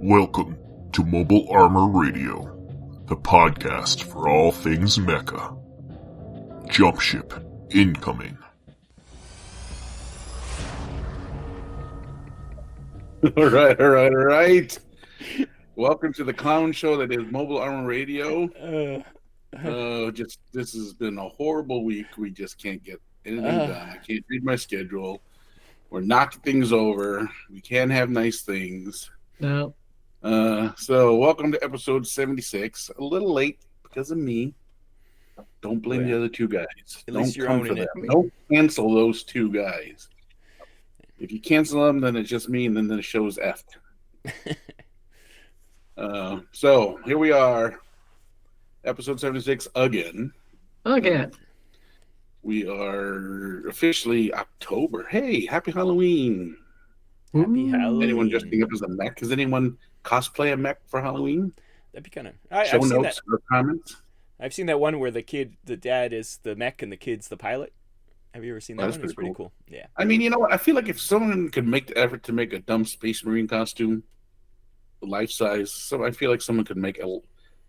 Welcome to Mobile Armor Radio, the podcast for all things Mecha. Jumpship incoming. All right. Welcome to the clown show that is Mobile Armor Radio. This has been a horrible week. We just can't get anything done. I can't read my schedule. We're knocking things over. We can't have nice things. No. So welcome to episode 76. A little late because of me. Don't blame the other two guys. At least you're owning it. Don't cancel those two guys. If you cancel them, then it's just me, and then the show's effed. So here we are, episode 76 again. We are officially October. Hey, happy Halloween. Happy Halloween. Anyone dressing up as a mech? Does anyone cosplay a mech for Halloween? That'd be kind of... Show notes or comments? I've seen that one where the dad is the mech and the kid's the pilot. Have you ever seen that one? It's pretty cool. Yeah. I mean, you know what? I feel like if someone could make the effort to make a dumb Space Marine costume, life size, so I feel like someone could make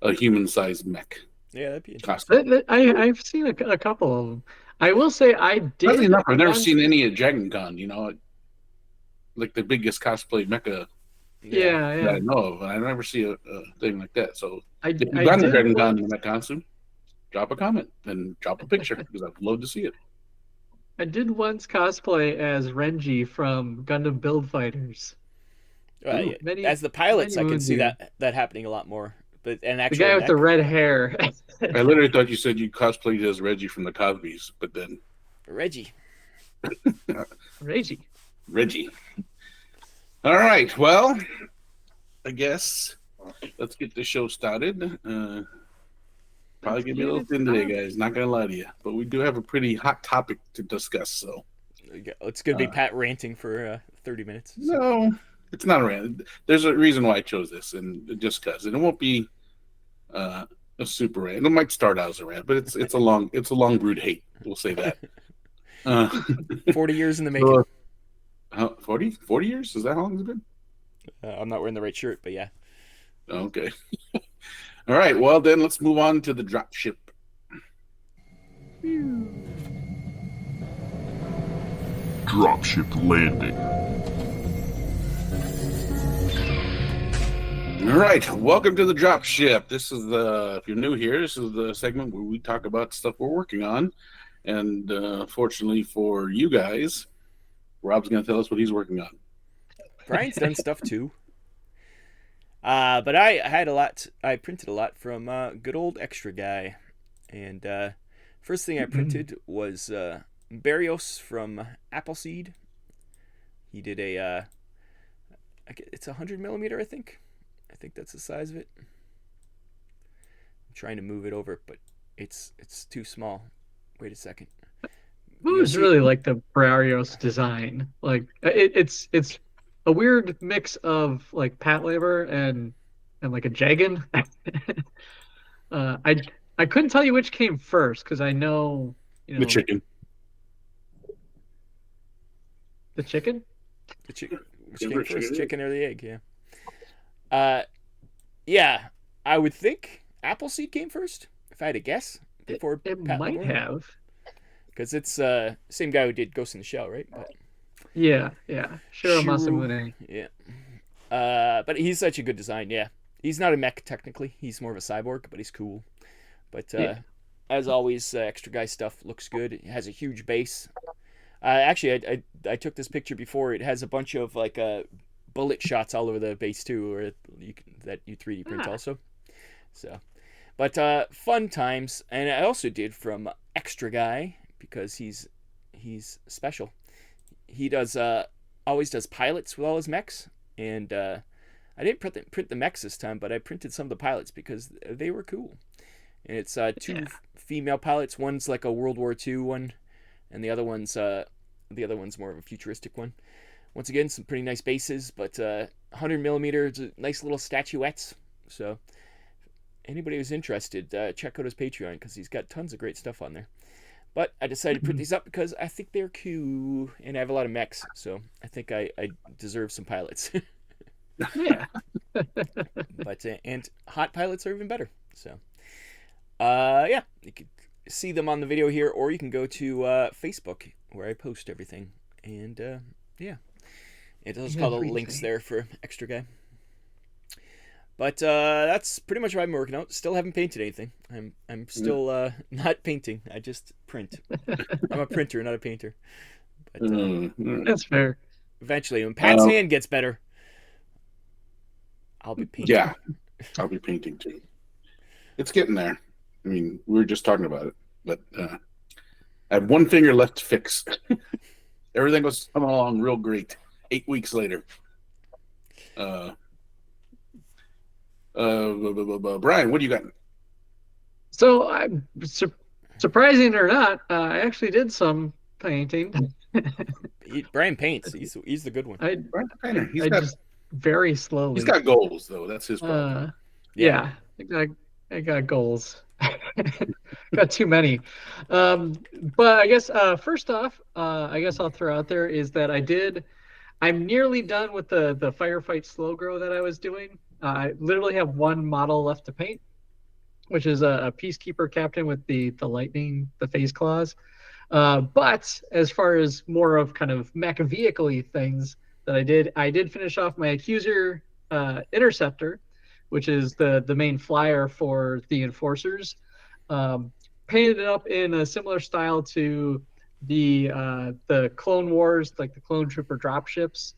a human-sized mech. Yeah, that'd be interesting. Costume. I've seen a couple of them. I will say I did. Funny enough, I've never seen any at Dragon Con, like the biggest cosplay mecha that I know of. I never see a thing like that. So if you've gone to Dragon Con in that costume, drop a comment and drop a picture because I'd love to see it. I did once cosplay as Renji from Gundam Build Fighters. As the pilots, I can see that happening a lot more. But the guy with the red hair. I literally thought you said you cosplayed as Reggie from the Cosbys, but then Reggie. All right. Well, I guess let's get the show started. Probably gonna be a little thin today, guys. Not gonna lie to you, but we do have a pretty hot topic to discuss. So it's gonna be Pat ranting for 30 minutes. So. No, it's not a rant. There's a reason why I chose this, and just because, and it won't be a super rant. It might start out as a rant, but it's a long brood hate. We'll say that. 40 years in the making. 40 years? Is that how long it's been? I'm not wearing the right shirt, but yeah. Okay. All right. Well, then let's move on to the Dropship. Dropship landing. All right, welcome to the Dropship. This is if you're new here, this is the segment where we talk about stuff we're working on. And fortunately for you guys, Rob's going to tell us what he's working on. Brian's done stuff too. But I printed a lot from good old Extra Guy. And first thing I printed was Barrios from Appleseed. He did it's 100 millimeter, I think. I think that's the size of it. I'm trying to move it over, but it's too small. Wait a second. It's really like the Barrios design. Like it's a weird mix of like Pat Labor and like a Jagan. I couldn't tell you which came first because I know the chicken. The chicken? The chicken. Which came first, chicken or the egg? Yeah. Yeah, I would think Appleseed came first, if I had to guess. Before it Pat might Lamore. have. Because it's same guy who did Ghost in the Shell, right? But, yeah. Shiro Masamune. Yeah. But he's such a good design, yeah. He's not a mech, technically. He's more of a cyborg, but he's cool. But as always, Extra Guy stuff looks good. It has a huge base. Actually, I took this picture before. It has a bunch of, like, bullet shots all over the base too, that you 3D print also. So, but fun times, and I also did from Extra Guy because he's special. He always does pilots with all his mechs, and I didn't print the mechs this time, but I printed some of the pilots because they were cool. And it's two female pilots. One's like a World War II one, and the other one's more of a futuristic one. Once again, some pretty nice bases, but 100 millimeter, nice little statuettes. So, anybody who's interested, check out his Patreon because he's got tons of great stuff on there. But I decided to put these up because I think they're cool, and I have a lot of mechs, so I think I deserve some pilots. Yeah. But and hot pilots are even better. So, yeah, you can see them on the video here, or you can go to Facebook where I post everything. And yeah, it does call the links there for extra guy. But that's pretty much what I've been working on. Still haven't painted anything. I'm still not painting. I just print. I'm a printer, not a painter. But, that's fair. Eventually, when Pat's hand gets better, I'll be painting. Yeah, I'll be painting too. It's getting there. I mean, we were just talking about it, but I have one finger left to fix. Everything was coming along real great. 8 weeks later. Brian, what do you got? So, I'm surprising or not, I actually did some painting. Brian paints. He's the good one. Brian the painter. Just very slowly. He's got goals, though. That's his problem. Yeah, I got goals. Got too many. But I guess first off, I guess I'll throw out there is that I'm nearly done with the firefight slow grow that I was doing. I literally have one model left to paint, which is a Peacekeeper captain with the lightning, the phase claws. But as far as more of kind of mecha vehicle-y things that I did finish off my Accuser Interceptor, which is the main flyer for the Enforcers. Painted it up in a similar style to the Clone Wars, like the Clone Trooper dropships.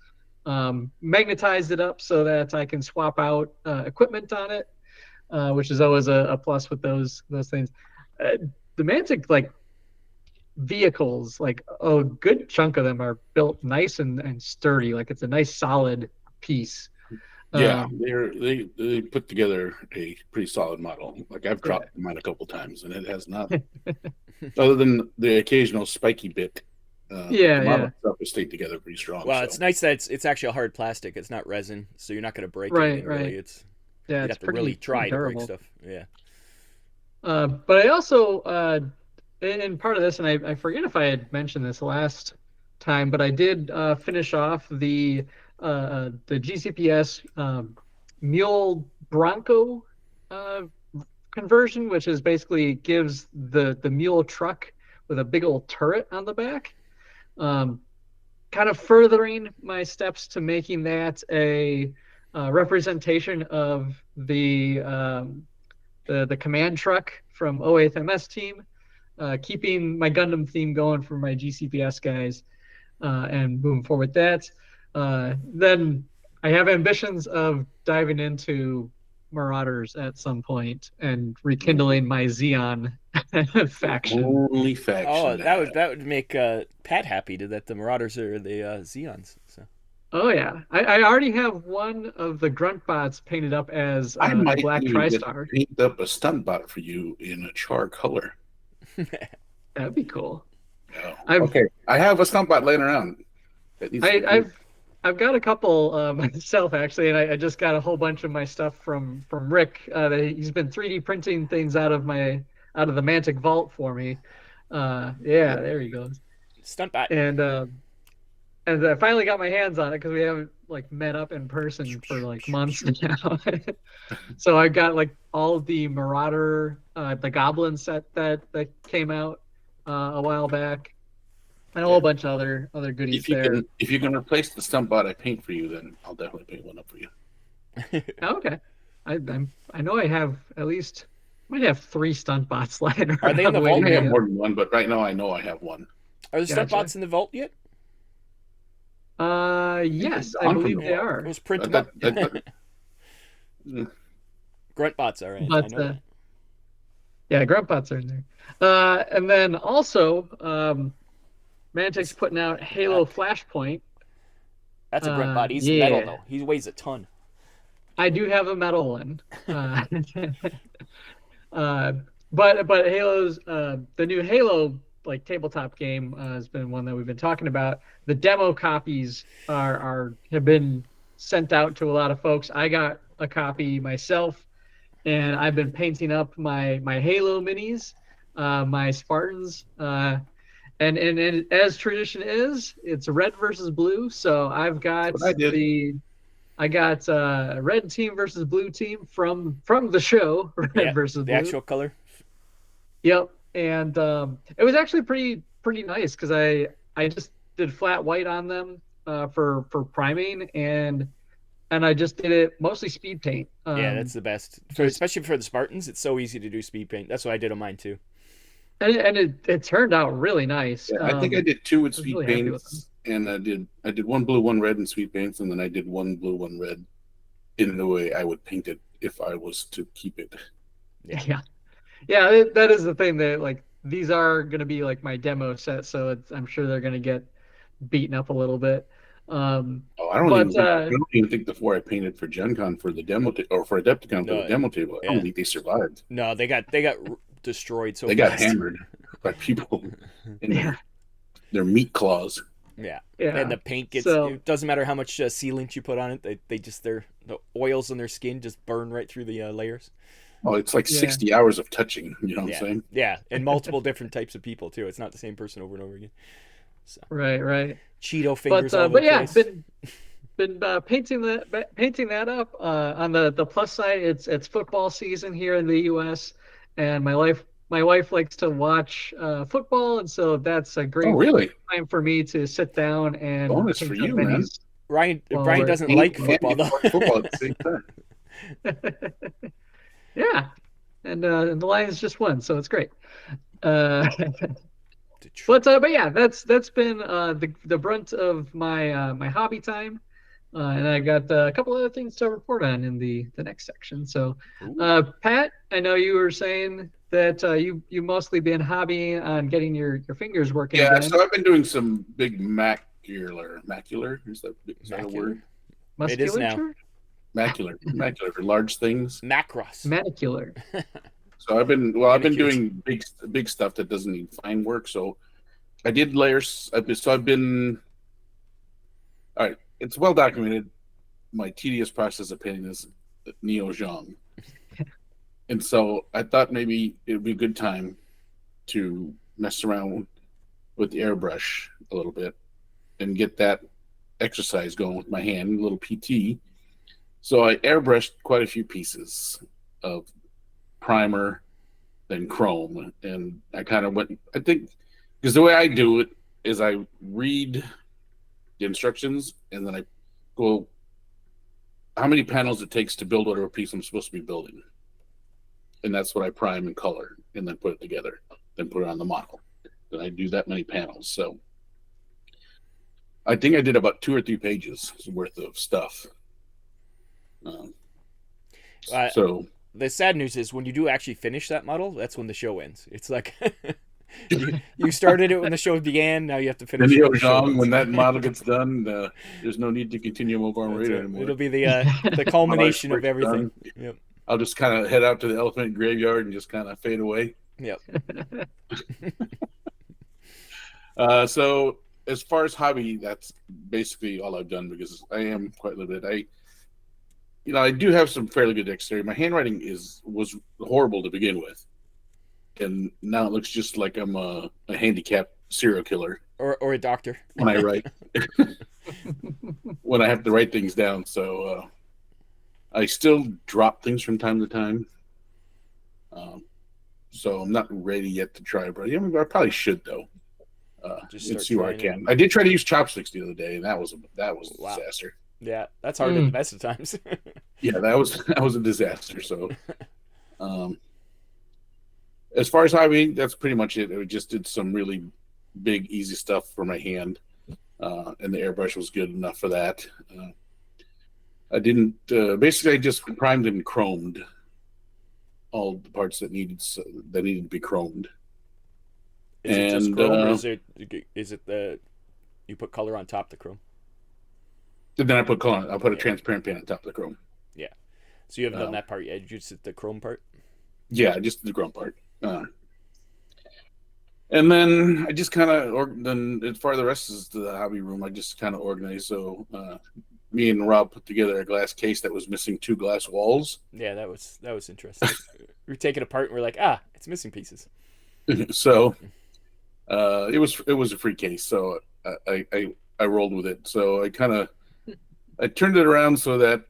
Magnetized it up so that I can swap out equipment on it, which is always a plus with those things. The Mantic vehicles, like a good chunk of them are built nice and sturdy. Like it's a nice solid piece. Yeah, they put together a pretty solid model. Like I've dropped them out a couple times, and it has not, other than the occasional spiky bit. The model stuff has stayed together pretty strong. Well, it's nice that it's actually a hard plastic. It's not resin, so you're not going to break anything. Really, you'd have to really try to break stuff. Yeah. But I also, in part of this, and I forget if I had mentioned this last time, but I did finish off the GCPS Mule Bronco conversion, which is basically gives the mule truck with a big old turret on the back. Kind of furthering my steps to making that a representation of the command truck from 08th MS team, keeping my Gundam theme going for my GCPS guys, and moving forward with that. Then I have ambitions of diving into Marauders at some point and rekindling my Xeon faction. Only faction. Oh, that would make Pat happy that the Marauders are the Xeons. So. Oh yeah, I already have one of the grunt bots painted up as Black TriStar. Paint up a stunt bot for you in a char color. That'd be cool. Oh. Okay, I have a stunt bot laying around. I've got a couple myself actually, and I just got a whole bunch of my stuff from Rick. That he's been 3D printing things out of the Mantic vault for me. There he goes. Stunt bot. And I finally got my hands on it because we haven't met up in person for months now. So I got all the Marauder, the Goblin set that came out a while back. And a whole bunch of other goodies there. If you can replace the stunt bot I paint for you, then I'll definitely paint one up for you. Okay. I know I have at least might have 3 stunt bots lying around. Are they in the vault? I have more than one, but right now I know I have one. Are the stunt bots in the vault yet? Yes, I believe they are. Let's print them up. Grunt bots are in. But, I know that. Yeah, grunt bots are in there. And then also, Mantic's putting out Halo Flashpoint. That's a grunt bot. He's metal though. He weighs a ton. I do have a metal one. But Halo's the new Halo tabletop game has been one that we've been talking about. The demo copies have been sent out to a lot of folks. I got a copy myself, and I've been painting up my Halo minis, my Spartans. And as tradition is, it's red versus blue. So I've got I got red team versus blue team from the show, red versus blue. The actual color. Yep, and it was actually pretty nice because I just did flat white on them for priming, and I just did it mostly speed paint. Yeah, that's the best, especially for the Spartans. It's so easy to do speed paint. That's what I did on mine too. And it turned out really nice. Yeah, I think I did 2 with speed paints, and I did 1 blue, 1 red in speed paints, and then I did 1 blue, 1 red in the way I would paint it if I was to keep it. Yeah. Yeah, that is the thing, that like these are going to be like my demo set, so I'm sure they're going to get beaten up a little bit. I don't even think the 4 I painted for Gen Con for the demo or for Adepticon for the demo table, I don't think they survived. No, they got destroyed. So they got hammered by people in their meat claws. Yeah, and the paint gets. It doesn't matter how much sealant you put on it. The oils on their skin just burn right through the layers. Oh, it's like 60 hours of touching. You know what I'm saying? Yeah, and multiple different types of people too. It's not the same person over and over again. So. Right. Cheeto fingers all over the place. Been painting that up. On the plus side, it's football season here in the U.S. and my wife likes to watch football, and so that's a great time for me to sit down and bonus for you, man. Brian doesn't like football though. Football at the same time. Yeah, and the Lions just won, so it's great. But yeah, that's been the brunt of my my hobby time, and I got a couple other things to report on in the next section. So, Pat, I know you were saying that you mostly been hobbying on getting your fingers working. Yeah, again. So I've been doing some big macular. Is that a word? It is now. Macular for large things. Macular. So I've been doing big stuff that doesn't need fine work. So I did layers. I've been all right. It's well documented. My tedious process of painting is Neo Zhang, and so I thought maybe it would be a good time to mess around with the airbrush a little bit and get that exercise going with my hand, a little PT. So I airbrushed quite a few pieces of primer, then chrome, and I kind of went. I think because the way I do it is I read the instructions and then I go how many panels it takes to build whatever piece I'm supposed to be building, and that's what I prime and color and then put it together, then put it on the model. Then I do that many panels. So I think I did about 2 or 3 pages worth of stuff. So the sad news is when you do actually finish that model, that's when the show ends. It's like you started it when the show began. Now you have to finish it. When that model gets done, there's no need to continue Mobile Armor Radio anymore. It'll be the culmination of everything. Yep. I'll just kind of head out to the elephant graveyard and just kind of fade away. Yep. So as far as hobby, that's basically all I've done because I am quite limited. I do have some fairly good dexterity. My handwriting was horrible to begin with, and now it looks just like I'm a handicapped serial killer or a doctor when I write. When I have to write things down, so I still drop things from time to time. So I'm not ready yet to try, but I probably should though. Just see where I can. I did try to use chopsticks the other day, and that was a disaster. Yeah, that's hard at the best of times. Yeah, that was a disaster. So, as far as hobby, that's pretty much it. I just did some really big, easy stuff for my hand, and the airbrush was good enough for that. I didn't. Basically, I just primed and chromed all the parts that needed to be chromed. Is it just chrome, or is it you put color on top of the chrome? And then I put color. I'll put a transparent paint on top of the chrome. Yeah. So you haven't done that part yet. Did you just hit the chrome part? Yeah, just the chrome part. And then I just kind of then as far as the rest is the hobby room, I just kind of organized. So me and Rob put together a glass case that was missing 2 glass walls. Yeah, that was interesting. We were taking it apart and we're like, it's missing pieces. So it was a free case, so I rolled with it. So I kind of I turned it around so that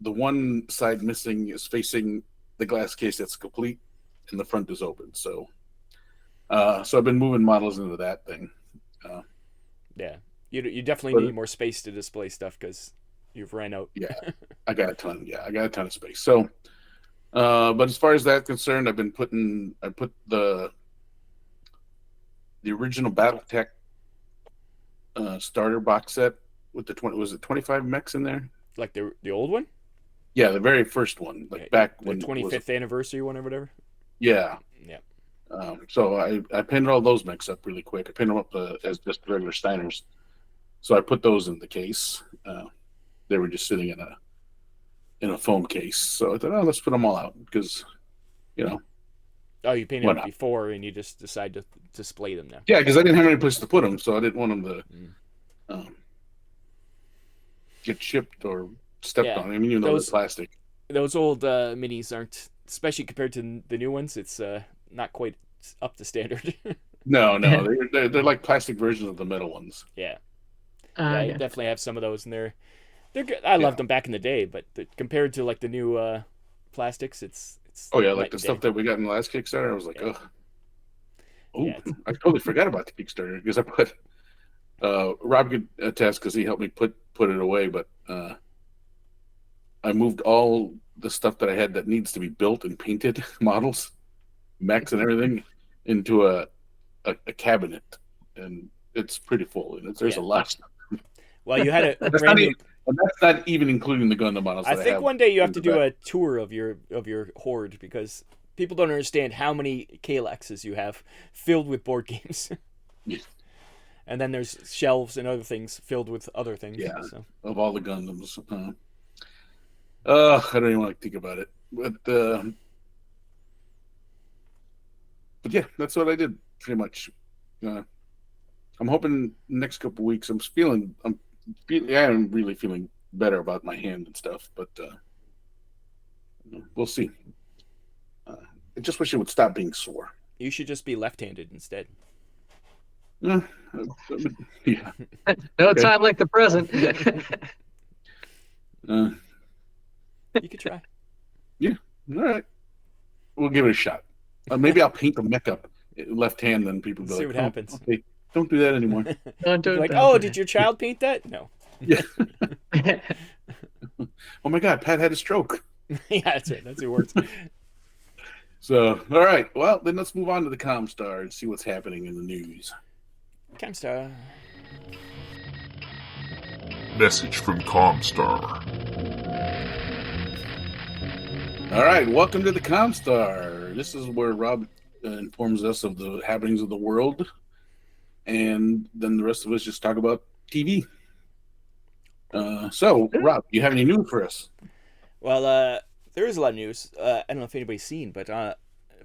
the one side missing is facing the glass case that's complete, and the front is open. So, so I've been moving models into that thing. Yeah, you definitely need more space to display stuff because you've ran out. Yeah, I got a ton. Yeah, I got a ton of space. So, but as far as that's concerned, I put the original Battletech starter box set with the 25 mechs in there? Like the old one? Yeah, the very first one, like back the when 25th anniversary one or whatever. Yeah. Yeah. So I painted all those mechs up really quick. I painted them up as just regular Steiners. So I put those in the case. They were just sitting in a foam case. So I thought, oh, let's put them all out because, Oh, you painted them before and you just decide to display them now. Yeah, because I didn't have any place to put them, so I didn't want them to get shipped or stepped on. I mean, those plastic. Those old minis aren't, especially compared to the new ones. It's not quite up to standard. No, they're like plastic versions of the metal ones. Yeah, I definitely have some of those, and they're good. I loved them back in the day, but compared to like the new plastics, it's oh yeah, like the stuff that we got in the last Kickstarter. I was like, ugh. Oh, I totally forgot about the Kickstarter because I put Rob could attest because he helped me put it away, but I moved all the stuff that I had that needs to be built and painted models, mechs and everything into a cabinet, and it's pretty full. And there's a lot of stuff. Well, you had a that's not even including the Gundam models. I think one day you have to do a tour of your hoard because people don't understand how many Kalexes you have filled with board games. And then there's shelves and other things filled with other things. Yeah, so. Of all the Gundams. I don't even want to think about it. But yeah, that's what I did pretty much. I'm hoping next couple of weeks. I'm really feeling better about my hand and stuff, but we'll see. I just wish it would stop being sore. You should just be left-handed instead. Yeah. No time like the present. You could try. Yeah. All right. We'll give it a shot. Maybe I'll paint the mech up left hand, then people will see what happens. Okay, don't do that anymore. Did your child paint that? No. Yeah. Oh my God, Pat had a stroke. Yeah, that's right. That's your words. So, all right. Well, then let's move on to the ComStar and see what's happening in the news. ComStar. Message from ComStar. All right, welcome to the ComStar. This is where Rob informs us of the happenings of the world, and then the rest of us just talk about TV. So, Rob, you have any news for us? Well, there is a lot of news. I don't know if anybody's seen, but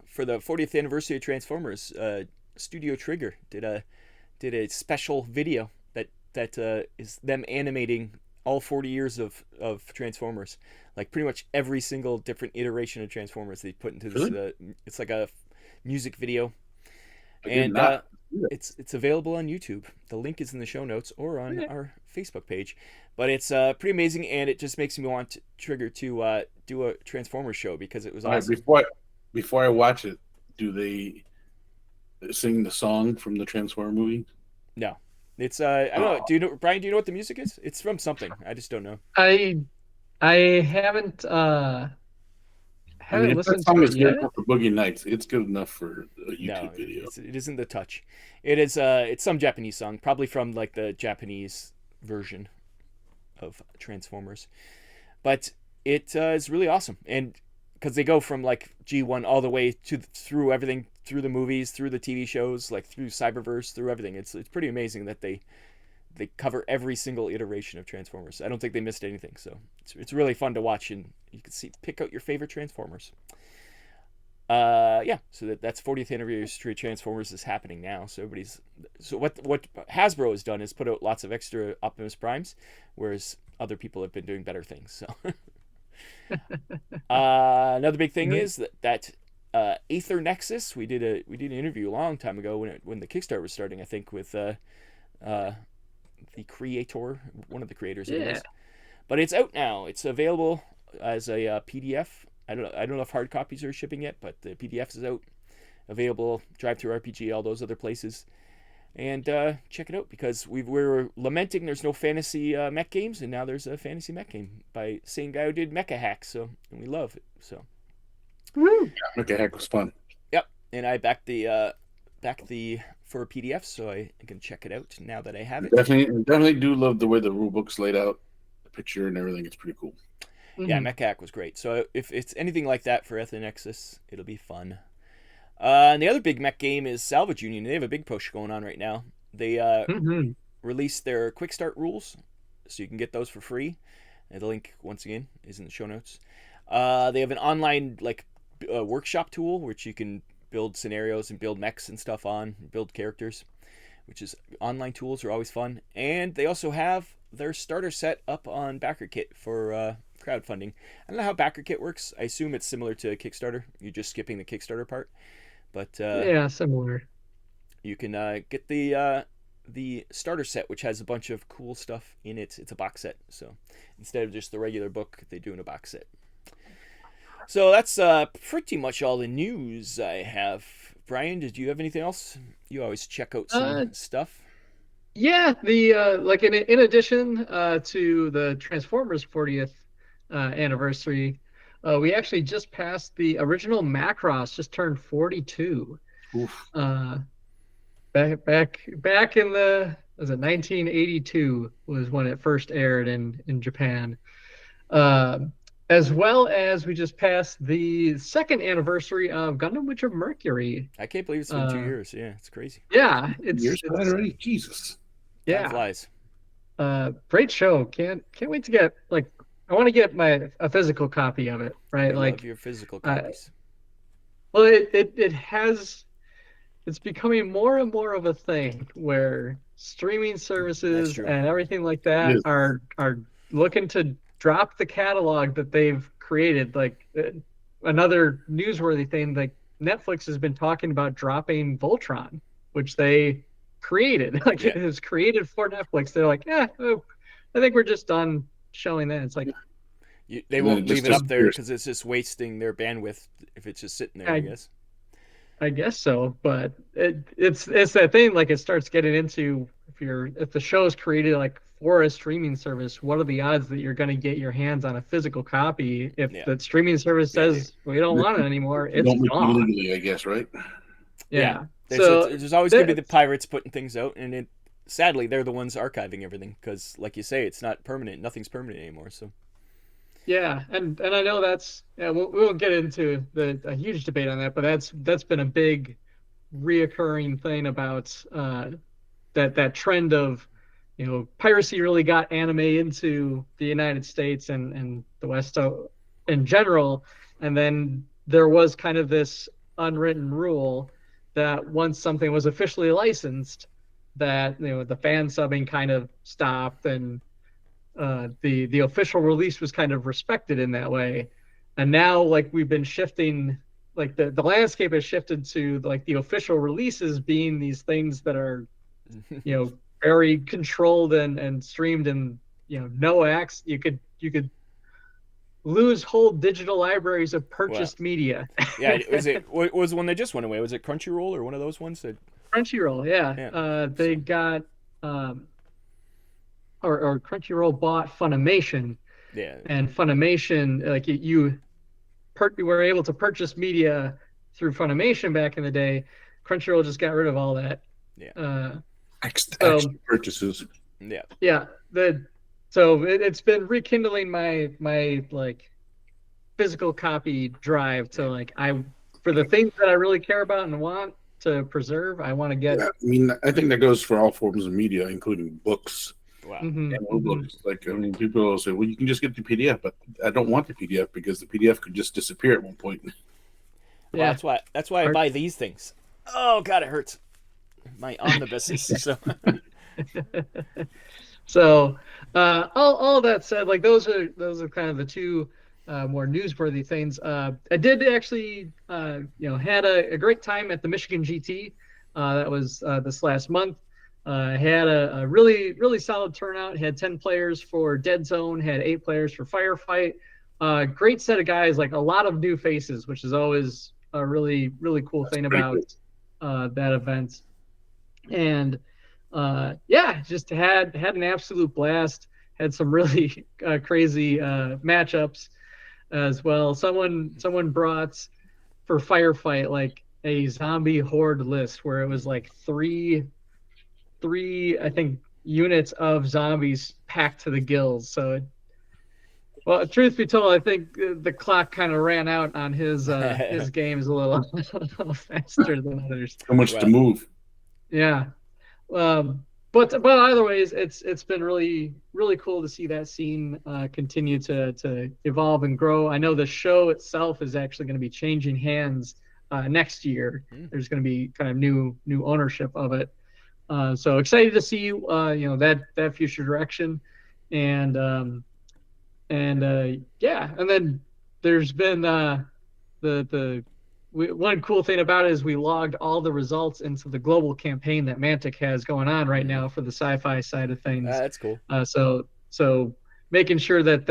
for the 40th anniversary of Transformers, Studio Trigger did a special video that is them animating all 40 years of Transformers, like pretty much every single different iteration of Transformers they put into this. Really? It's like a music video, and it's available on YouTube. The link is in the show notes or on our Facebook page. But it's pretty amazing, and it just makes me want Trigger to do a Transformers show because it was awesome. Right, before I watch it, do they sing the song from the Transformer movie? No. It's I don't know. Do you know, Brian? Do you know what the music is? It's from something. I just don't know. I haven't listened to it yet. For Boogie Nights, it's good enough for a YouTube video. It isn't The Touch. It is. It's some Japanese song, probably from like the Japanese version of Transformers, but it is really awesome, and because they go from like G1 all the way through everything, through the movies, through the TV shows, like through Cyberverse, through everything. It's pretty amazing that they cover every single iteration of Transformers. I don't think they missed anything, so it's really fun to watch, and you can pick out your favorite Transformers. So that's 40th anniversary of Transformers is happening now. So what Hasbro has done is put out lots of extra Optimus Primes, whereas other people have been doing better things. So another big thing is that Aether Nexus. We did an interview a long time ago when the Kickstarter was starting, I think, with the creator, one of the creators. Yeah. But it's out now. It's available as a PDF. I don't know if hard copies are shipping yet, but the PDF is out, available. Drive-Thru RPG, all those other places, and check it out because we're lamenting there's no fantasy mech games, and now there's a fantasy mech game by same guy who did Mecha Hack. So, and we love it. So, yeah, Mecha Hack was fun. Yep, and I backed the for a PDF, so I can check it out now that I have it. Definitely do love the way the rule book's laid out, the picture and everything. It's pretty cool. Yeah, Mecha Hack was great. So if it's anything like that for Ethnexus, it'll be fun. And the other big mech game is Salvage Union. They have a big push going on right now. They released their quick start rules, so you can get those for free. And the link, once again, is in the show notes. They have an online workshop tool, which you can build scenarios and build mechs and stuff on, build characters, which is online tools are always fun. And they also have their starter set up on BackerKit for crowdfunding. I don't know how BackerKit works. I assume it's similar to Kickstarter. You're just skipping the Kickstarter part. But yeah, similar. You can get the starter set, which has a bunch of cool stuff in it. It's a box set, so instead of just the regular book, they do in a box set. So that's pretty much all the news I have. Brian, did you have anything else? You always check out some stuff. Yeah, the in addition to the Transformers 40th anniversary, we actually just passed the original Macross. Just turned 42. Oof. Back in the 1982 was when it first aired in Japan. As well as we just passed the second anniversary of Gundam Witch of Mercury. I can't believe it's been 2 years. Yeah, it's crazy. Yeah, it's already. Jesus. Yeah, time flies. Great show. Can't wait to get I want to get a physical copy of it. Right, I love your physical copies. Well, it's becoming more and more of a thing where streaming services and everything like that are looking to drop the catalog that they've created. Another newsworthy thing, Netflix has been talking about dropping Voltron, which they created. It was created for Netflix. They're like, I think we're just done showing that. It's like they won't leave it up there because it's just wasting their bandwidth if it's just sitting there. I guess so, but it's that thing. It starts getting into if the show is created for a streaming service, what are the odds that you're going to get your hands on a physical copy if the streaming service says we don't want it anymore? It's gone. Legally, I guess, right? Yeah. So there's always going to be the pirates putting things out, and sadly they're the ones archiving everything because, like you say, it's not permanent. Nothing's permanent anymore. So. Yeah, and I know that's we won't get into a huge debate on that, but that's been a big reoccurring thing about that trend of piracy really got anime into the United States and the West in general, and then there was kind of this unwritten rule that once something was officially licensed, that the fan subbing kind of stopped and the official release was kind of respected in that way. And now we've been shifting, the landscape has shifted to the official releases being these things that are very controlled and streamed, and no acts. You could lose whole digital libraries of purchased media. Yeah, was the one that just went away? Was it Crunchyroll or one of those ones? Crunchyroll, yeah. They got or Crunchyroll bought Funimation. Yeah. And Funimation, you were able to purchase media through Funimation back in the day. Crunchyroll just got rid of all that. Yeah. Extra purchases. Yeah. Yeah. So it's been rekindling my physical copy drive to for the things that I really care about and want to preserve, I want to get. Yeah, I think that goes for all forms of media, including books. Wow. And books. People will say, well, you can just get the PDF, but I don't want the PDF because the PDF could just disappear at one point. Well, that's why I buy these things. Oh God, it hurts. My omnibuses. So, all that said, those are kind of the two more newsworthy things. I did actually, had a great time at the Michigan GT. That was this last month. Had a really, really solid turnout. Had 10 players for Dead Zone, had 8 players for Firefight. Great set of guys, like a lot of new faces, which is always a really, really cool thing about that event. And just had an absolute blast. Had some really crazy matchups as well. Someone brought for Firefight like a zombie horde list where it was like three I think units of zombies packed to the gills. So well, truth be told, I think the clock kind of ran out on his games a little faster than others. How much to move? Yeah. But either ways, it's been really, really cool to see that scene continue to evolve and grow. I know the show itself is actually going to be changing hands next year. There's going to be kind of new ownership of it. So excited to see that future direction, and then there's been one cool thing about it is we logged all the results into the global campaign that Mantic has going on right now for the sci-fi side of things. That's cool. So making sure that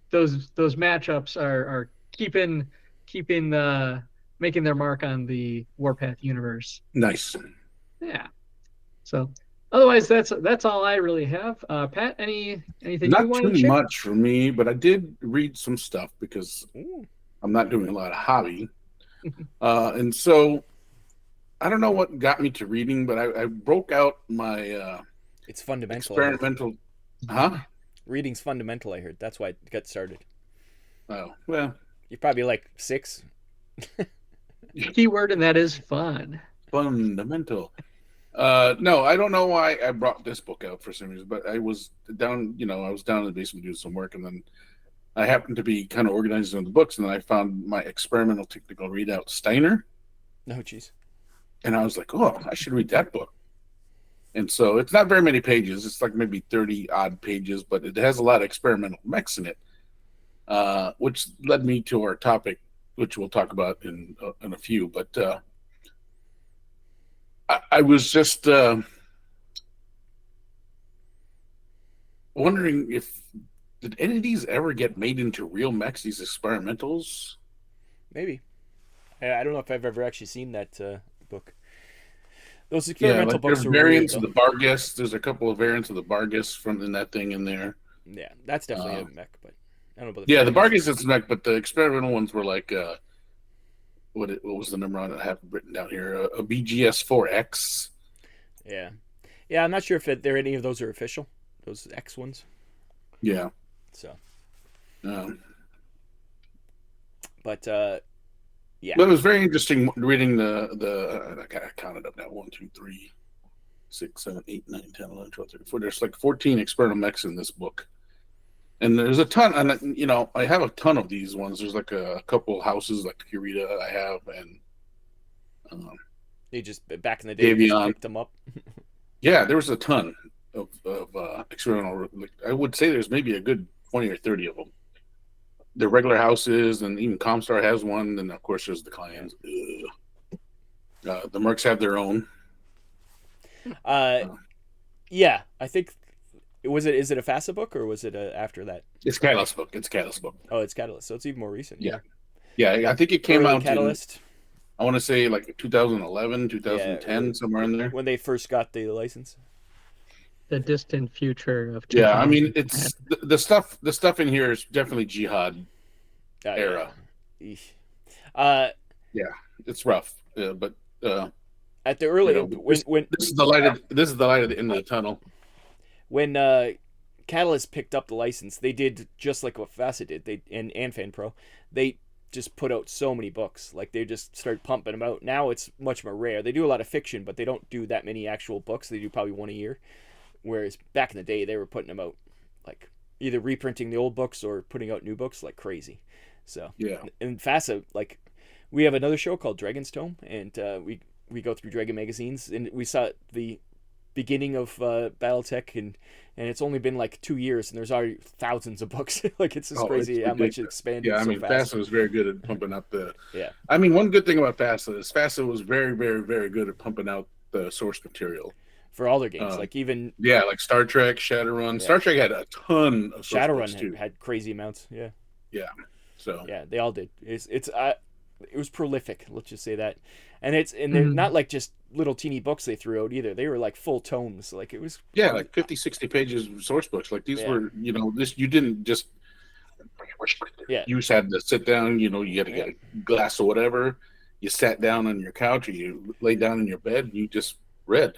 those matchups are keeping making their mark on the Warpath universe. Nice. Yeah. So otherwise, that's all I really have. Pat, anything not you want to too share? much for me, but I did read some stuff because I'm not doing a lot of hobby. And so I don't know what got me to reading, but I broke out my it's fundamental experimental reading's fundamental. I heard that's why it got started. Oh, well, you're probably like 6. Keyword, and that is fun. Fundamental. No, I don't know why I brought this book out for some reason, but I was down in the basement doing some work, and then I happened to be kind of organizing the books, and then I found my experimental technical readout, Steiner. Oh, jeez. And I was like, oh, I should read that book. And so it's not very many pages. It's like maybe 30 odd pages, but it has a lot of experimental mechs in it, which led me to our topic, which we'll talk about in a few. But I was just wondering did any of these ever get made into real mechs, these experimentals? Maybe. I don't know if I've ever actually seen that book. Those experimental books are variants weird, of the Bargus. There's a couple of variants of the Bargus from that thing in there. Yeah, that's definitely a mech, but I don't know about the Bargus is a mech, but the experimental ones were like what was the number on it? I have it written down here. A BGS-4X. Yeah, I'm not sure if any of those are official. Those X ones. Yeah. So. But yeah. But it was very interesting reading I counted up now 1, 2, 3, 6, 7, 8, 9, 10, 11, 12, 13, 14. There's like 14 experimental mechs in this book. And there's a ton, and I have a ton of these ones. There's like a couple houses, like Kurita I have, and you just back in the day you just picked them up. Yeah, there was a ton of experimental. I would say there's maybe a good 20 or 30 of them. The regular houses, and even ComStar has one, and of course there's the clients. The Mercs have their own. Yeah, I think. Is it a FASA book, or was it after that? It's Catalyst book. Oh, it's Catalyst, so it's even more recent. Yeah, I think it came out Catalyst. I want to say like 2011, 2010, somewhere in there. When they first got the license. The distant future of. Yeah, I mean, it's the stuff in here is definitely Jihad era. Yeah. Yeah, it's rough, but at the early when this is the light at the end of the tunnel. When Catalyst picked up the license, they did just like what FASA did. And FanPro, they just put out so many books. Like they just started pumping them out. Now it's much more rare. They do a lot of fiction, but they don't do that many actual books. They do probably one a year. Whereas back in the day, they were putting them out, like either reprinting the old books or putting out new books like crazy. So yeah. And FASA, like we have another show called Dragon's Tome, and we go through Dragon magazines, and we saw the beginning of Battletech, and it's only been like 2 years, and there's already thousands of books. Like it's just crazy how much it expanded. Yeah, I mean, so fast. FASA was very good at pumping up the. Yeah. I mean, one good thing about FASA is FASA was very, very, very good at pumping out the source material. for all their games. Like even like Star Trek, Shadowrun. Yeah. Star Trek had a ton of Shadowrun had crazy amounts. Yeah. Yeah. So yeah, they all did. It was prolific. Let's just say that, and they're not like just little teeny books they threw out either. They were like full tomes. Like it was like 50, 60 pages of source books. Like these were, this you didn't just. You just had to sit down. You had to get a glass or whatever. You sat down on your couch, or you laid down in your bed, and you just read.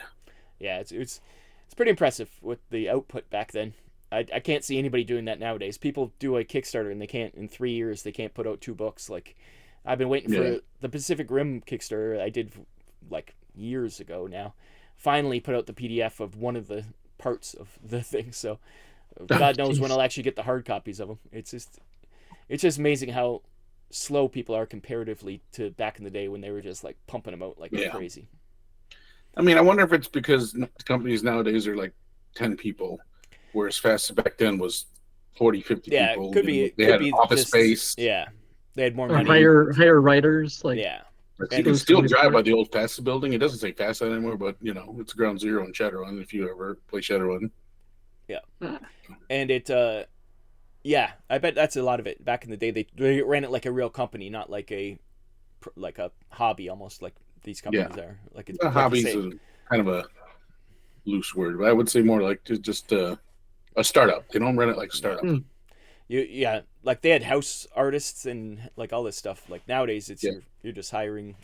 Yeah, it's pretty impressive with the output back then. I can't see anybody doing that nowadays. People do a Kickstarter and they can't, in 3 years, they can't put out 2 books. Like, I've been waiting for the Pacific Rim Kickstarter I did like years ago now. Finally put out the PDF of one of the parts of the thing. So God knows when I'll actually get the hard copies of them. It's just amazing how slow people are comparatively to back in the day when they were just like pumping them out like crazy. I mean, I wonder if it's because companies nowadays are like 10 people. Whereas fast back then was 40, 50 people. Yeah, could be. They had office space. Yeah, they had more money. Higher writers. Like you can still drive by the old FAST building. It doesn't say FAST anymore, but it's Ground Zero in Shadowrun if you ever play Shadowrun. Yeah, and it. I bet that's a lot of it. Back in the day, they ran it like a real company, not like a hobby, almost like these companies are. Like a hobby is kind of a loose word, but I would say more like just a startup. They don't run it like a startup. Like they had house artists and like all this stuff. Like nowadays, it's you're just hiring,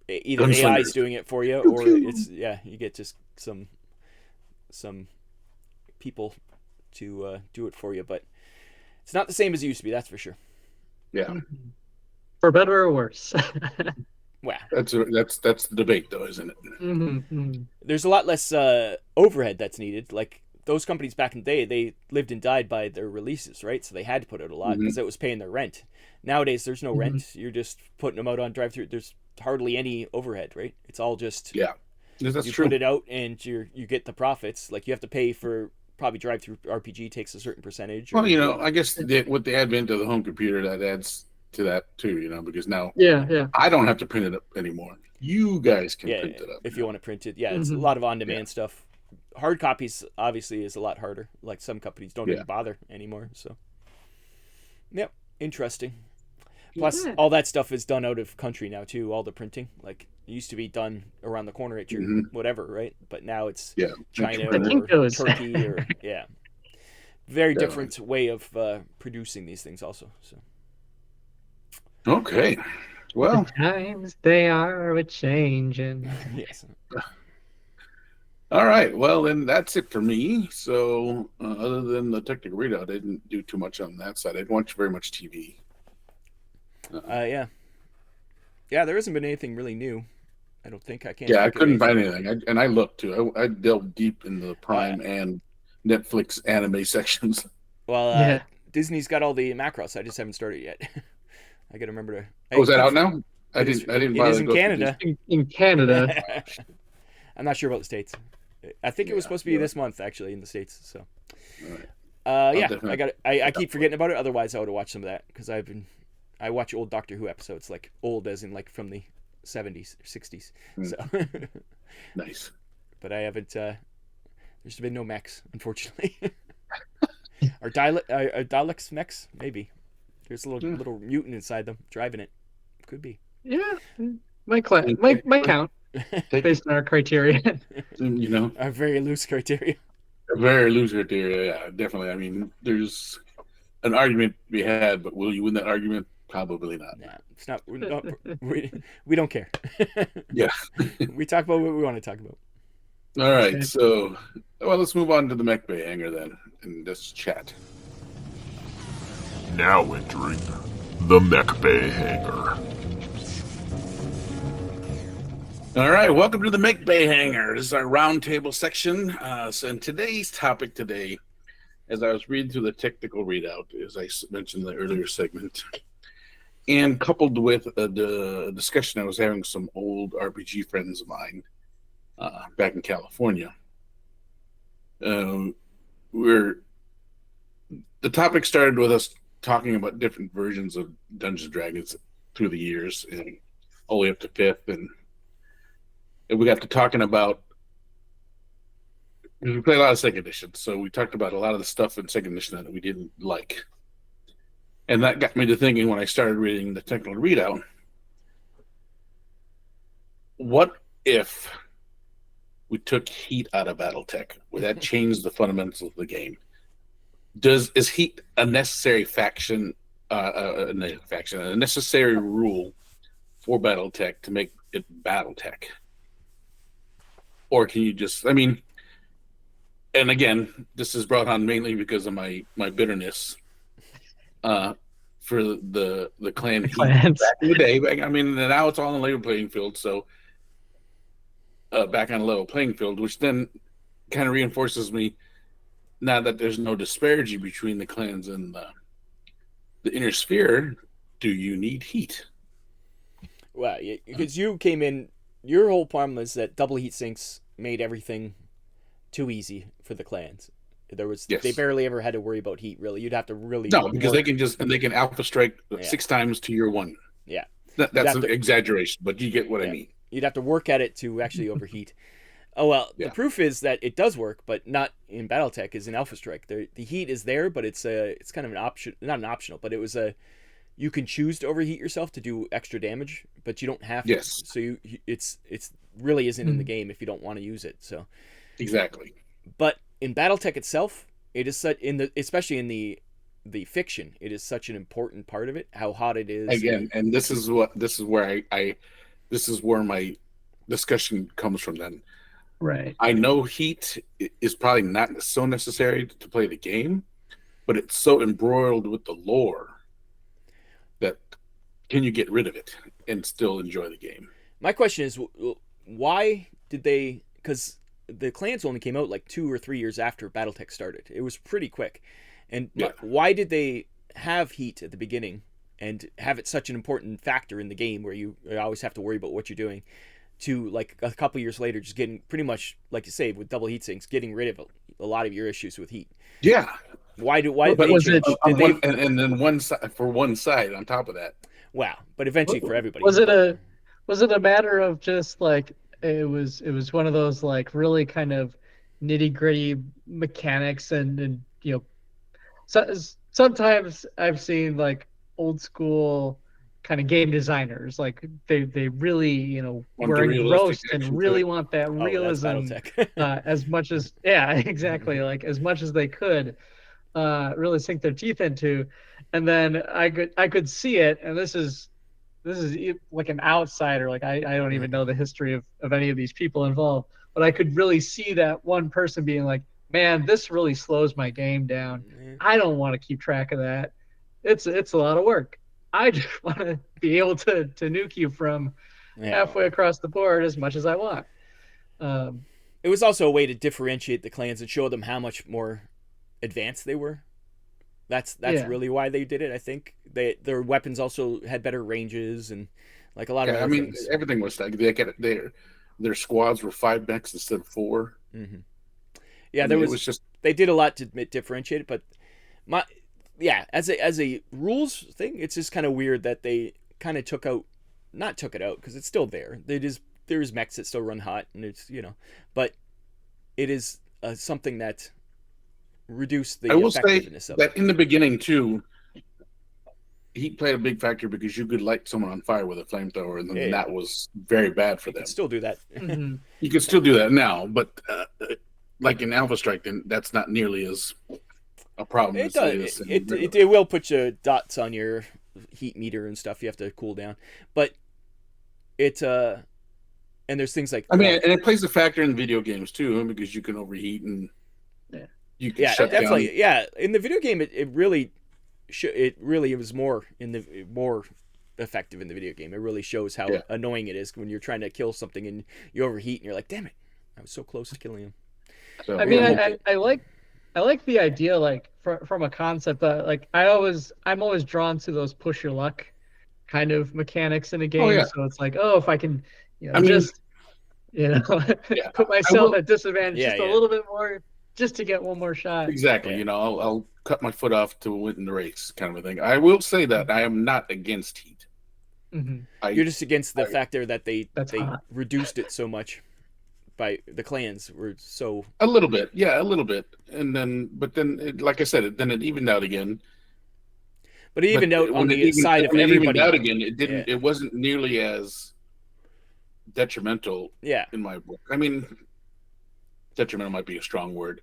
either AI's doing it for you, or it's you get just some people to do it for you. But it's not the same as it used to be. That's for sure. Yeah, for better or worse. Wow. That's the debate, though, isn't it? There's a lot less overhead that's needed. Like those companies back in the day, they lived and died by their releases, right? So they had to put out a lot because it was paying their rent. Nowadays, there's no rent. You're just putting them out on drive-through. There's hardly any overhead, right? It's all just that's you true. Put it out and you get the profits. Like you have to pay for probably drive-through RPG takes a certain percentage. Well, I guess with the advent of the home computer, that adds to that too, because now I don't have to print it up anymore. You guys can print it up if you want to print it. It's a lot of on-demand stuff. Hard copies obviously is a lot harder. Like some companies don't even bother anymore. So, interesting. Plus, all that stuff is done out of country now too. All the printing, like it used to be done around the corner at your whatever, right? But now it's China or Turkey or very different way of producing these things also. So. Okay, well, the times they are a-changing. Yes. All right, well then that's it for me. So other than the technical readout, I didn't do too much on that side. I didn't watch very much TV. There hasn't been anything really new. I don't think I can't. I couldn't find anything, and I looked too. I delved deep into the Prime and Netflix anime sections. Well, Disney's got all the Macross. I just haven't started yet. I gotta remember to. Is that out now? I didn't. It is in Canada. In Canada. I'm not sure about the States. I think it was supposed to be this month, actually, in the States. So, right. I keep forgetting about it. Otherwise, I would have watched some of that because I watch old Doctor Who episodes, like old as in like from the 70s or 60s. So nice. But I haven't. There's been no mechs, unfortunately. Or Daleks mechs, maybe. There's a little mutant inside them driving it. Could be. Yeah, might count based on our criteria. Our very loose criteria. Very loose criteria, yeah, definitely. I mean, there's an argument to be had, but will you win that argument? Probably not. Nah, it's not. We don't care. Yeah. We talk about what we want to talk about. All right, so let's move on to the MechBay Hanger then, and just chat. Now entering the MechBay Hanger. All right, welcome to the MechBay Hanger. This is our roundtable section. And today's topic today, as I was reading through the technical readout, as I mentioned in the earlier segment, and coupled with the discussion I was having with some old RPG friends of mine back in California, the topic started with us talking about different versions of Dungeons and Dragons through the years, and all the way up to 5th, and we got to talking about We played a lot of second edition, so we talked about a lot of the stuff in second edition that we didn't like. And that got me to thinking when I started reading the technical readout, what if we took heat out of Battletech? Would that change the fundamentals of the game? Is heat a necessary a necessary rule for Battletech to make it Battletech? Or can you just, I mean, and again, this is brought on mainly because of my bitterness for the clan heat back in the day. I mean, now it's all on a level playing field, so back on a level playing field, which then kind of reinforces me now that there's no disparity between the clans and the inner sphere. Do you need heat? Well, because you came in, your whole problem was that double heat sinks made everything too easy for the clans. They barely ever had to worry about heat, really. You'd have to really because they can alpha strike 6 times to your 1. Yeah, that's an exaggeration, but you get what I mean. You'd have to work at it to actually overheat. Oh well, the proof is that it does work, but not in BattleTech. Is in Alpha Strike. The heat is there, but it's kind of an option, not an optional, but it was you can choose to overheat yourself to do extra damage, but you don't have to. Yes. So it's really isn't in the game if you don't want to use it. So exactly. But in BattleTech itself, it is such especially in the fiction, it is such an important part of it. How hot it is. Again, and this is where my discussion comes from. Then, right? I know heat is probably not so necessary to play the game, but it's so embroiled with the lore that can you get rid of it and still enjoy the game? My question is, why did they? Because the clans only came out like 2 or 3 years after BattleTech started. It was pretty quick. And why did they have heat at the beginning and have it such an important factor in the game where you always have to worry about what you're doing, to like a couple years later just getting pretty much, like you say, with double heat sinks, getting rid of a lot of your issues with heat? Yeah. Why did they change? And then one side for one side on top of that. Wow. But eventually for everybody. Was it a matter of just like it was one of those like really kind of nitty-gritty mechanics and you know, so sometimes I've seen like old school kind of game designers, like they really, you know, were engrossed and really want that realism as much as exactly, like as much as they could really sink their teeth into. And then I could see it, and this is like an outsider, like I don't even know the history of any of these people involved, but I could really see that one person being like, man, this really slows my game down. I don't want to keep track of that. It's a lot of work. I just want to be able to nuke you from halfway across the board as much as I want. It was also a way to differentiate the clans and show them how much more advanced they were. That's really why they did it. I think their weapons also had better ranges and like a lot of other things. Everything was like their squads were 5 mechs instead of 4. Mm-hmm. Yeah, they did a lot to differentiate it, but as a rules thing, it's just kind of weird that they kind of took it out because it's still there. There's mechs that still run hot, and it's, you know, but it is something that reduced the effectiveness of it. That in the beginning too, heat played a big factor because you could light someone on fire with a flamethrower, and then that was very bad for them. You can still do that. Mm-hmm. You can still do that now, but like in Alpha Strike, then that's not nearly as a problem. It will put you dots on your heat meter and stuff. You have to cool down, but and there's things like and it plays a factor in video games too, because you can overheat and you can shut definitely down. Yeah, in the video game it really was more effective in the video game. It really shows how annoying it is when you're trying to kill something and you overheat and you're like, damn it, I was so close to killing him. So, I mean, I like the idea, like from a concept that like I'm always drawn to those push your luck kind of mechanics in a game. So it's like, if I can, put myself at disadvantage just a little bit more, just to get one more shot. Exactly. You know, I'll cut my foot off to win the race, kind of a thing. I will say that I am not against heat. Mm-hmm. You're just against the factor that they reduced it so much. by the clans were so a little bit, yeah, a little bit, and then like I said, it evened out again. But it evened out on the side of everybody. It evened out again. It didn't. Yeah. It wasn't nearly as detrimental. Yeah. In my book, I mean, detrimental might be a strong word.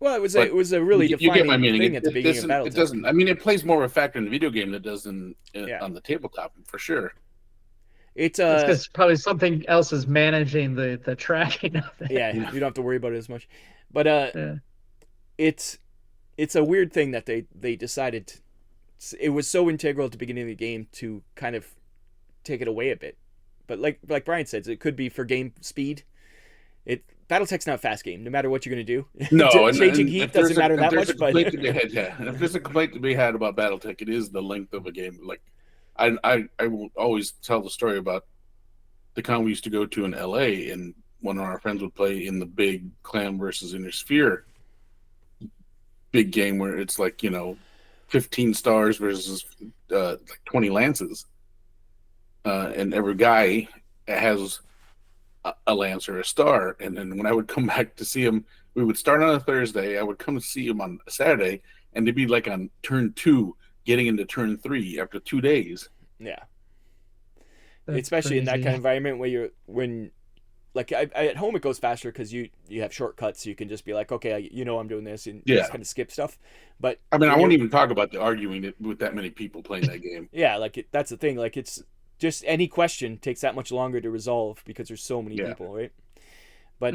Well, it was a really defining thing at the beginning of Battletech. It doesn't. I mean, it plays more of a factor in the video game than it does on the tabletop for sure. It's because probably something else is managing the tracking of it. Yeah, you don't have to worry about it as much. But it's a weird thing that they decided. It was so integral at the beginning of the game to kind of take it away a bit. But like Brian says, it could be for game speed. Battletech's not a fast game, no matter what you're going to do. No, changing heat doesn't matter that much. But if there's a complaint to be had about Battletech, it is the length of a game. Like, I will always tell the story about the con we used to go to in LA, and one of our friends would play in the big Clan versus Inner Sphere big game where it's like 15 stars versus like 20 lances, and every guy has a lance or a star. And then when I would come back to see him, we would start on a Thursday. I would come to see him on a Saturday, and they'd be like on turn 2, getting into turn 3 after 2 days. Yeah, especially in that kind of environment where at home it goes faster because you have shortcuts. So you can just be like, okay, I'm doing this, and just kind of skip stuff. But I mean, I won't even talk about the arguing with that many people playing that game. Yeah, that's the thing. Like, it's just any question takes that much longer to resolve because there's so many people, right? But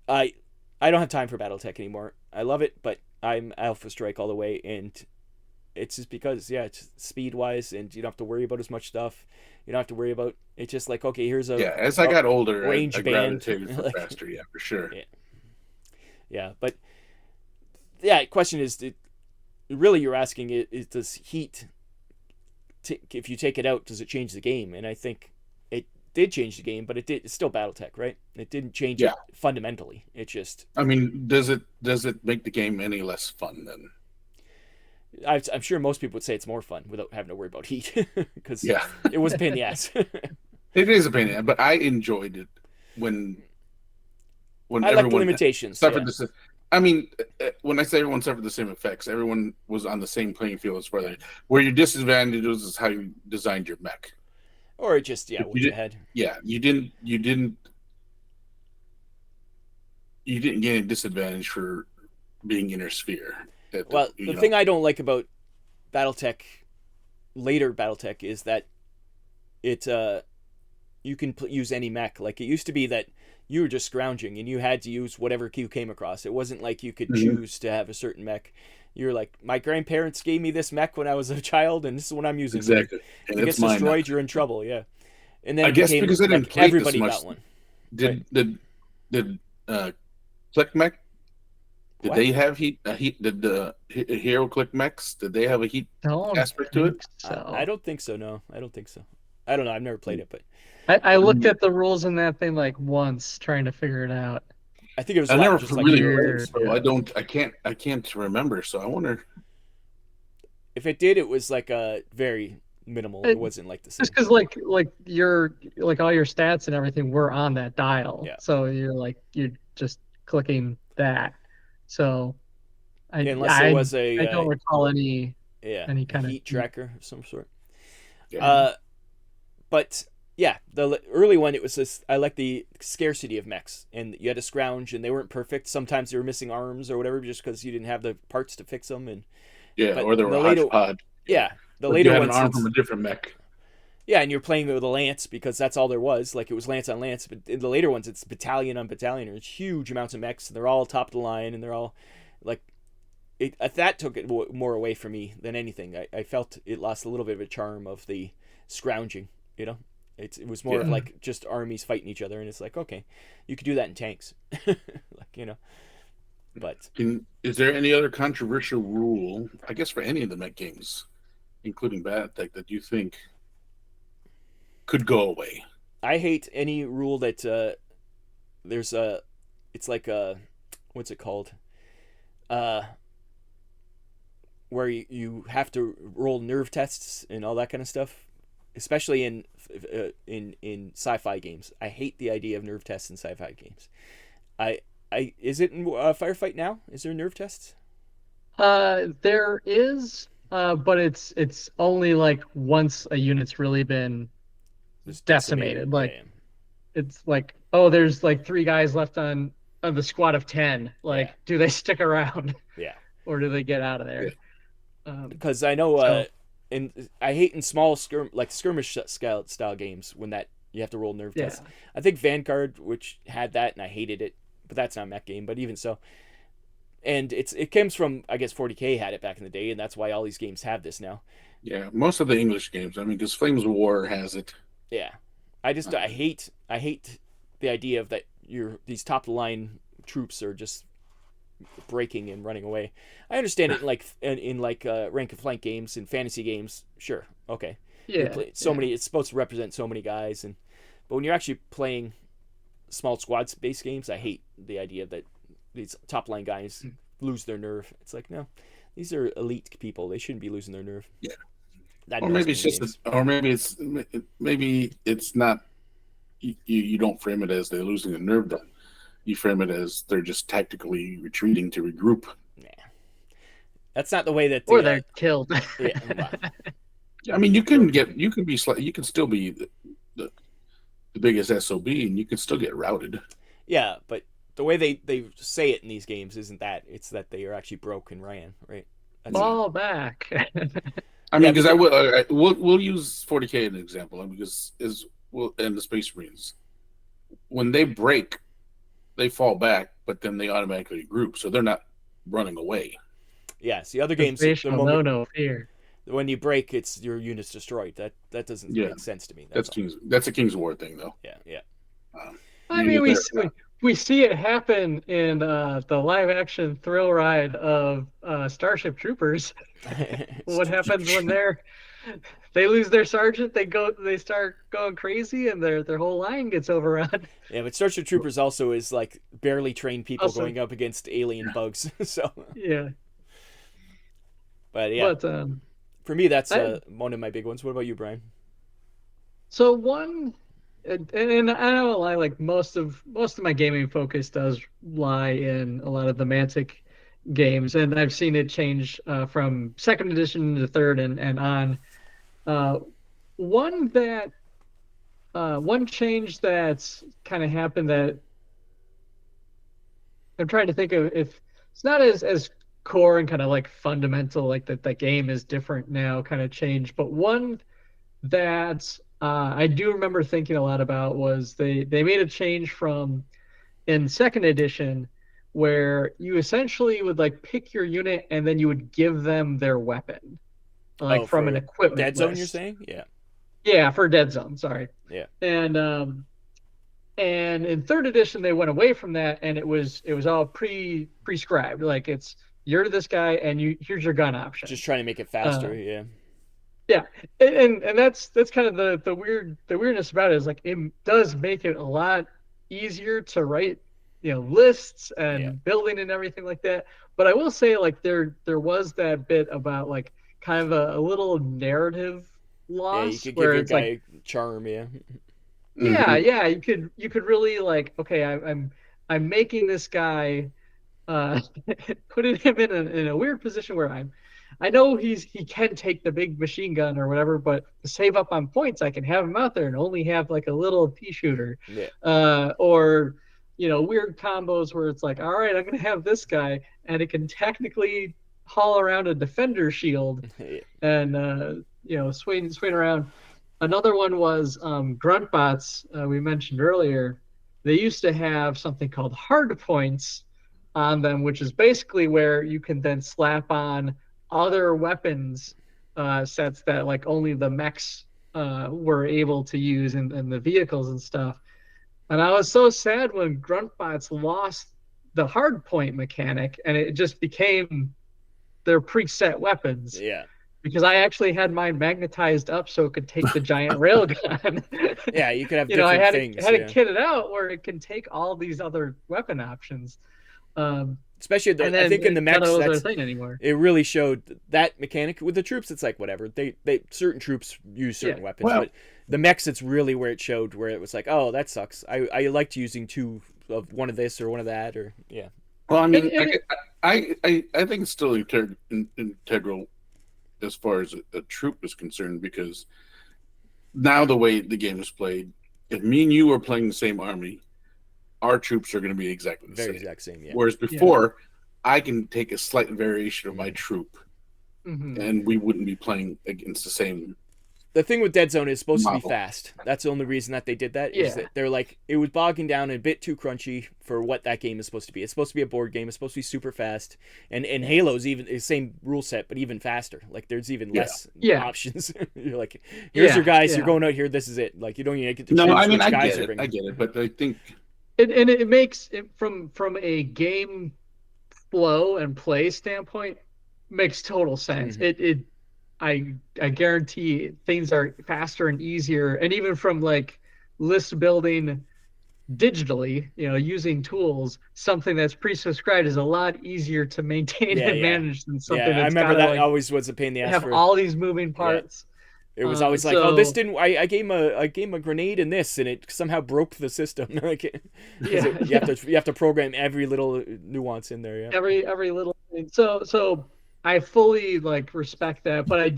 I don't have time for Battletech anymore. I love it, but I'm Alpha Strike all the way, and it's just because it's speed wise, and you don't have to worry about as much stuff. You don't have to worry about it's just like, okay, here's as I got older, range I band for faster, for sure. But the question is, really you're asking is does heat, if you take it out, does it change the game? And I think it did change the game, but it's still Battletech, right? It didn't change it fundamentally. It just, I mean, does it make the game any less fun then? I'm sure most people would say it's more fun without having to worry about heat, because it was a pain in the ass. It is a pain in the ass, but I enjoyed it when I like the limitations. Suffered the. I mean, when I say everyone suffered the same effects, everyone was on the same playing field as far as where your disadvantage is how you designed your mech, or just what you had. Yeah, you didn't gain a disadvantage for being Inner Sphere. The thing I don't like about Battletech, later Battletech, is that it you can use any mech. Like, it used to be that you were just scrounging and you had to use whatever you came across. It wasn't like you could choose to have a certain mech. You're like, my grandparents gave me this mech when I was a child, and this is what I'm using. Exactly. And it gets destroyed, you're in trouble. Yeah. And then I guess because I didn't play everybody this much, got one. Did Click Mech? Did they have heat? Did the Hero Click Mechs? Did they have a heat aspect to it? So. I don't think so. No, I don't think so. I don't know. I've never played it, but I looked at the rules in that thing like once, trying to figure it out. I think it was. I never really played, so I can't remember. So I wonder if it did. It was like a very minimal. It wasn't like the same. Just because like your all your stats and everything were on that dial. Yeah. So you're just clicking that. So unless there was I don't recall any kind heat of tracker of some sort. Yeah. But yeah, the early one, it was just, I like the scarcity of mechs, and you had to scrounge, and they weren't perfect. Sometimes they were missing arms or whatever, just because you didn't have the parts to fix them. And or they were hodgepodge. Yeah, the later you had ones, an arm from a different mech. Yeah, and you're playing with a lance because that's all there was. Like, it was lance on lance. But in the later ones, it's battalion on battalion. There's huge amounts of mechs. And they're all top of the line, and they're all like. That took it more away from me than anything. I felt it lost a little bit of a charm of the scrounging. It was more of like just armies fighting each other, and it's like, okay, you could do that in tanks, But is there any other controversial rule, I guess, for any of the mech games, including Battletech, that you think could go away? I hate any rule that there's a. It's like a, what's it called? Where you have to roll nerve tests and all that kind of stuff. especially in sci-fi games. I hate the idea of nerve tests in sci-fi games. Is it in Firefight now? Is there nerve tests? There is, but it's only like once a unit's really been decimated. Like it's like, oh, there's like 3 guys left on the squad of 10. Like, do they stick around? Yeah. Or do they get out of there? Because I know, and I hate in small skirmish style games when that you have to roll nerve tests. I think Vanguard, which had that, and I hated it, but that's not a mech game. But even so, and it comes from, I guess 40K had it back in the day, and that's why all these games have this now. Yeah, most of the English games. I mean, because Flames of War has it. Yeah, I hate the idea of that these top line troops are just breaking and running away. I understand it in rank and flank games and fantasy games. Sure, okay. Yeah. Many. It's supposed to represent so many guys, but when you're actually playing small squads based games, I hate the idea that these top line guys lose their nerve. It's like, no, these are elite people. They shouldn't be losing their nerve. Yeah. Or maybe it's not. You don't frame it as they're losing their nerve. Then you frame it as they're just tactically retreating to regroup. Yeah, that's not the way that. Or they're killed. Yeah. I mean, you can still be the biggest SOB, and you can still get routed. Yeah, but the way they say it in these games isn't that. It's that they are actually broke and ran, right? Fall back. I mean, because we'll use 40K as an example, and and the Space Marines, when they break, they fall back, but then they automatically group, so they're not running away. Yes, the other games, no fear. When you break, it's your unit's destroyed. That doesn't make sense to me. That's a King's War thing, though. Yeah. I mean, we see it happen in the live action thrill ride of Starship Troopers. What happens when they lose their sergeant? They start going crazy, and their whole line gets overrun. Yeah, but Starship Troopers also is like barely trained people going up against alien bugs. So yeah. But yeah, for me, that's one of my big ones. What about you, Brian? So one, and I don't lie, like most of my gaming focus does lie in a lot of the Mantic games, and I've seen it change from second edition to third and on. One change that's kind of happened that I'm trying to think of, if it's not as core and kind of like fundamental, like that the game is different now kind of change, but one that I do remember thinking a lot about was they made a change from in second edition where you essentially would like pick your unit and then you would give them their weapon, like from an equipment Dead Zone, list. you're saying? Yeah, for Dead Zone, sorry. Yeah. And in third edition they went away from that, and it was all prescribed, like you're this guy and here's your gun option. Just trying to make it faster. Yeah, and that's kind of the weirdness about it, is like it does make it a lot easier to write, lists and building and everything like that. But I will say, like there was that bit about like kind of a little narrative loss. Yeah, you could where give it's your guy like charm. Yeah. Yeah, you could really like, okay, I'm making this guy putting him in a weird position where I know he can take the big machine gun or whatever, but to save up on points, I can have him out there and only have like a little pea shooter. Yeah. Or weird combos where it's like, all right, I'm gonna have this guy and it can technically haul around a defender shield and swing around. Another one was grunt bots. We mentioned earlier. They used to have something called hard points on them, which is basically where you can then slap on other weapons sets that like only the mechs were able to use in the vehicles and stuff. And I was so sad when Gruntbots lost the hard point mechanic and it just became their preset weapons. Yeah. Because I actually had mine magnetized up so it could take the giant railgun. Yeah, you could have different I had things. It kitted out where it can take all these other weapon options. To Especially, I think in the mechs, that's thing anymore. It really showed that mechanic. With the troops, it's like whatever. They certain troops use certain weapons, but the mechs, it's really where it showed where it was like, oh, that sucks. I liked using 2 of one of this or one of that, or yeah. Well, I mean, I think it's still integral as far as a troop is concerned, because now the way the game is played, if me and you are playing the same army, our troops are going to be exactly the same. Exact same, yeah. Whereas before, I can take a slight variation of my troop, and we wouldn't be playing against the same. The thing with Dead Zone is supposed to be fast. That's the only reason that they did that. Is that they're like, it was bogging down a bit too crunchy for what that game is supposed to be. It's supposed to be a board game. It's supposed to be super fast. And Halo's even the same rule set, but even faster. Like there's even less options. You're like, here's your guys. You're going out here. This is it. Like you don't even get to choose which guys you're bringing. I get it, but I think and it makes it from a game flow and play standpoint makes total sense. I guarantee things are faster and easier, and even from like list building digitally, using tools, something that's pre-subscribed is a lot easier to maintain and manage than something that's I remember that always was a pain in the ass. Have all these moving parts. It was always like, oh, this didn't. I gave him a grenade in this, and it somehow broke the system. You have to program every little nuance in there. Yeah. Every little thing. So I fully respect that, but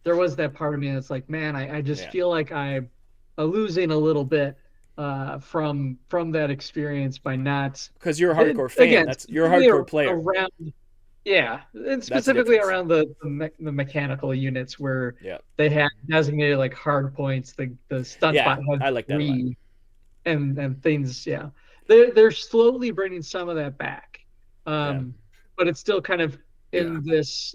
there was that part of me that's like, man, I just feel like I'm losing a little bit from that experience by not, because you're a hardcore fan. Again, you're a hardcore player. And specifically around the mechanical units where they had designated hard points. The stun spot had I like that 3 and things. Yeah, they're slowly bringing some of that back, but it's still kind of in this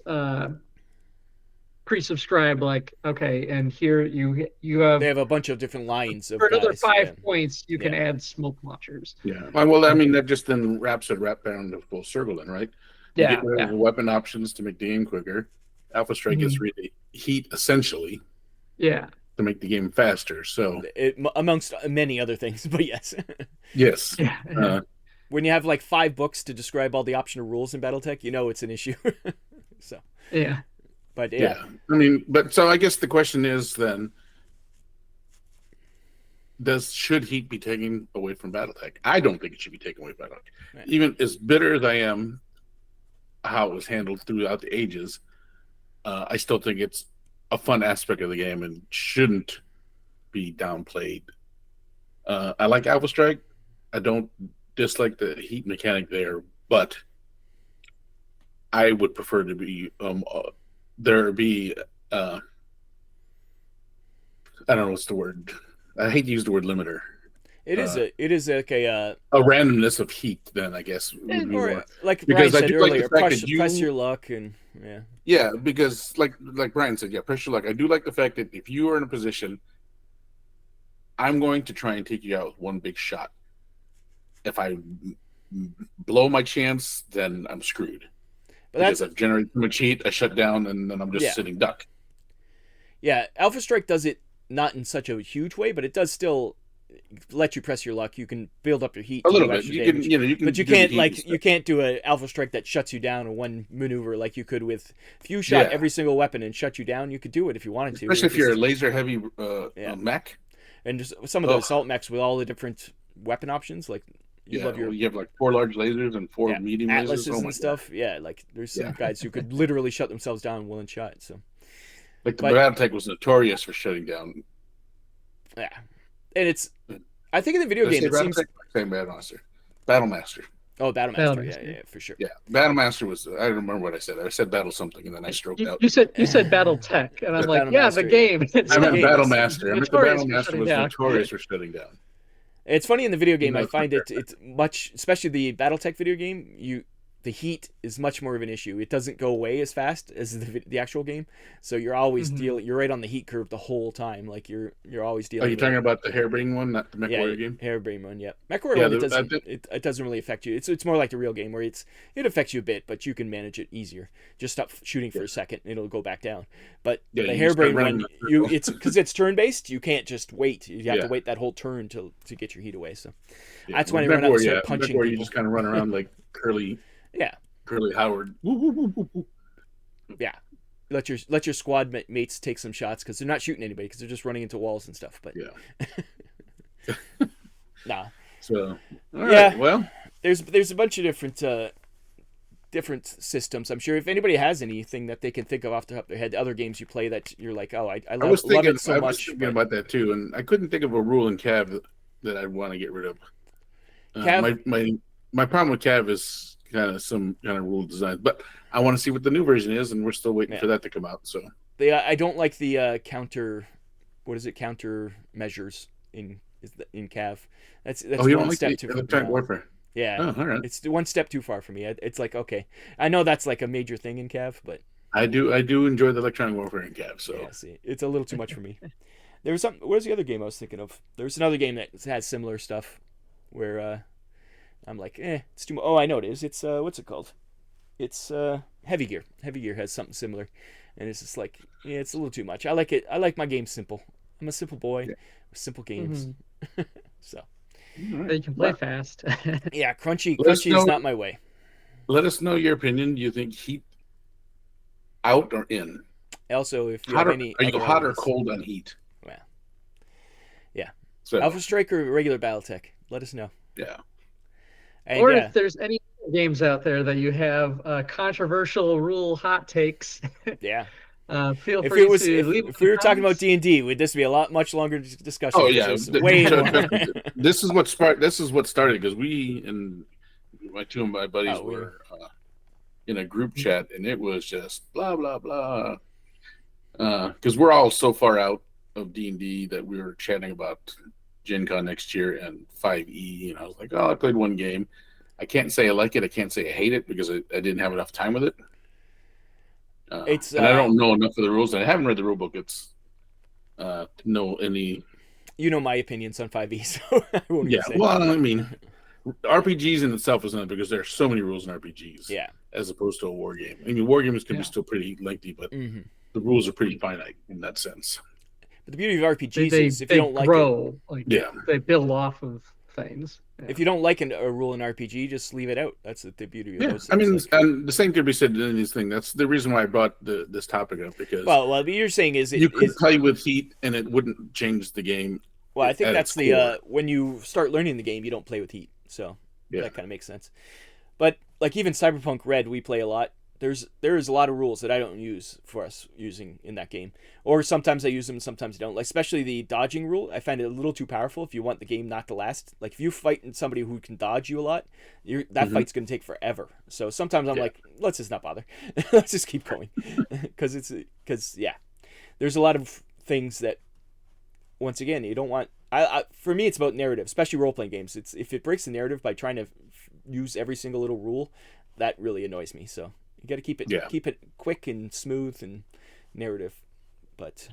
pre-subscribe, okay, and here you have, they have a bunch of different lines of for another 5 points you can add smoke launchers. Well, I mean, that just then wraps around the full circle then, right? You get rid of the weapon options to make the game quicker. Alpha Strike gets rid of heat essentially to make the game faster, so amongst many other things, but yes. When you have 5 books to describe all the optional rules in Battletech, it's an issue. So but I mean, so I guess the question is then, should heat be taken away from Battletech? I don't think it should be taken away from Battletech. Right. Even as bitter as I am how it was handled throughout the ages, I still think it's a fun aspect of the game and shouldn't be downplayed. I like Alpha Strike. I don't dislike the heat mechanic there, but I would prefer to be there be I don't know what's the word. I hate to use the word limiter. It is like a randomness of heat. Then I guess would be more. Like Brian said earlier, press your luck and because like Brian said, press your luck. I do like the fact that if you are in a position, I'm going to try and take you out with one big shot. If I blow my chance, then I'm screwed. But because I've generated too much heat, I shut down, and then I'm just sitting duck. Yeah, Alpha Strike does it not in such a huge way, but it does still let you press your luck. You can build up your heat a little bit. You can, but you can't you can't do an Alpha Strike that shuts you down in one maneuver like you could with if you shot every single weapon and shut you down. You could do it if you wanted to, especially if you're a laser heavy mech. And just some of the assault mechs with all the different weapon options, you have 4 large lasers and 4 medium atlases lasers and stuff. God. Yeah, there's some guys who could literally shut themselves down in one shot. So, the Battletech was notorious for shutting down. Yeah, and I think in the video game it seems Battlemaster. Oh, Battlemaster. Yeah, for sure. Yeah, Battlemaster was. I don't remember what I said. I said Battle something, and then I stroked out. You said Battletech, and I'm like, the game. I meant Battlemaster. I meant the Battlemaster was notorious for shutting down. It's funny in the video game. I find it's much, especially the BattleTech video game. The heat is much more of an issue. It doesn't go away as fast as the actual game, so you're always dealing. You're right on the heat curve the whole time. You're always dealing. Are you talking about the hairbrain one, not the MechWarrior game? Hairbrain one, yeah. MechWarrior it doesn't really affect you. It's more like the real game where it affects you a bit, but you can manage it easier. Just stop shooting for a second, and it'll go back down. But the hairbrain one, it's because it's turn based. You can't just wait. You have to wait that whole turn to get your heat away. So that's when I run out and start punching people. You just kind of run around like curly. Yeah. Curly Howard. Yeah. Let your squad mates take some shots because they're not shooting anybody because they're just running into walls and stuff. But yeah. Nah. So all right. Well, there's a bunch of different systems. I'm sure if anybody has anything that they can think of off the top of their head, other games you play that you're like, oh, I love it so much. I was thinking about that too, and I couldn't think of a rule in Cav that I'd want to get rid of. Cav? My problem with Cav is kind of some kind of rule design, but I want to see what the new version is, and we're still waiting for that to come out. So I don't like the counter measures in Cav. That's you don't like the electronic warfare. Yeah, all right. It's one step too far for me. It's like, okay, I know that's like a major thing in Cav, but I do enjoy the electronic warfare in Cav. So yeah, see, it's a little too much for me. There was where's the other game I was thinking of? There's another game that has similar stuff where I'm like, it's too much. Oh, I know it is. It's what's it called? It's Heavy Gear. Heavy Gear has something similar, and it's just like, yeah, it's a little too much. I like it. I like my games simple. I'm a simple boy with simple games. Mm-hmm. So. You can play fast. Yeah, crunchy is not my way. Let us know your opinion. Do you think heat out or in? Also, if you have any, are you hot or cold on heat? Yeah. So, Alpha Strike or regular Battletech? Let us know. Yeah. And, or if there's any games out there that you have controversial rule hot takes. Yeah. Feel free to leave. If we were talking about D&D, would this be a much longer discussion? Oh yeah, way more. This is what started because we and two of my buddies were in a group chat, and it was just blah blah blah. Because we're all so far out of D&D that we were chatting about Gen Con next year and 5e, and I was like, oh, I played one game. I can't say I like it. I can't say I hate it because I didn't have enough time with it. And I don't know enough of the rules, and I haven't read the rule book. It's know any. You know my opinions on 5e, so I won't. Yeah, well, I mean, RPGs in itself is not because there are so many rules in RPGs. Yeah. As opposed to a war game. I mean, war games can be still pretty lengthy, but the rules are pretty finite in that sense. But the beauty of RPGs is if you don't like it, they build off of things. Yeah. If you don't like a rule in RPG, just leave it out. That's the beauty of those things. I mean, and the same could be said in this thing. That's the reason why I brought this topic up, because what you're saying is you could play with heat and it wouldn't change the game. Well, I think that's when you start learning the game, you don't play with heat, so that kind of makes sense. But like even Cyberpunk Red, we play a lot. There's a lot of rules that I don't use for us using in that game, or sometimes I use them, sometimes I don't. Like especially the dodging rule, I find it a little too powerful if you want the game not to last. Like if you fight somebody who can dodge you a lot, that fight's going to take forever. So sometimes I'm like, let's just not bother, let's just keep going, because there's a lot of things that, once again, you don't want. For me, it's about narrative, especially role playing games. It's if it breaks the narrative by trying to use every single little rule, that really annoys me. So. You got to keep it quick and smooth and narrative. But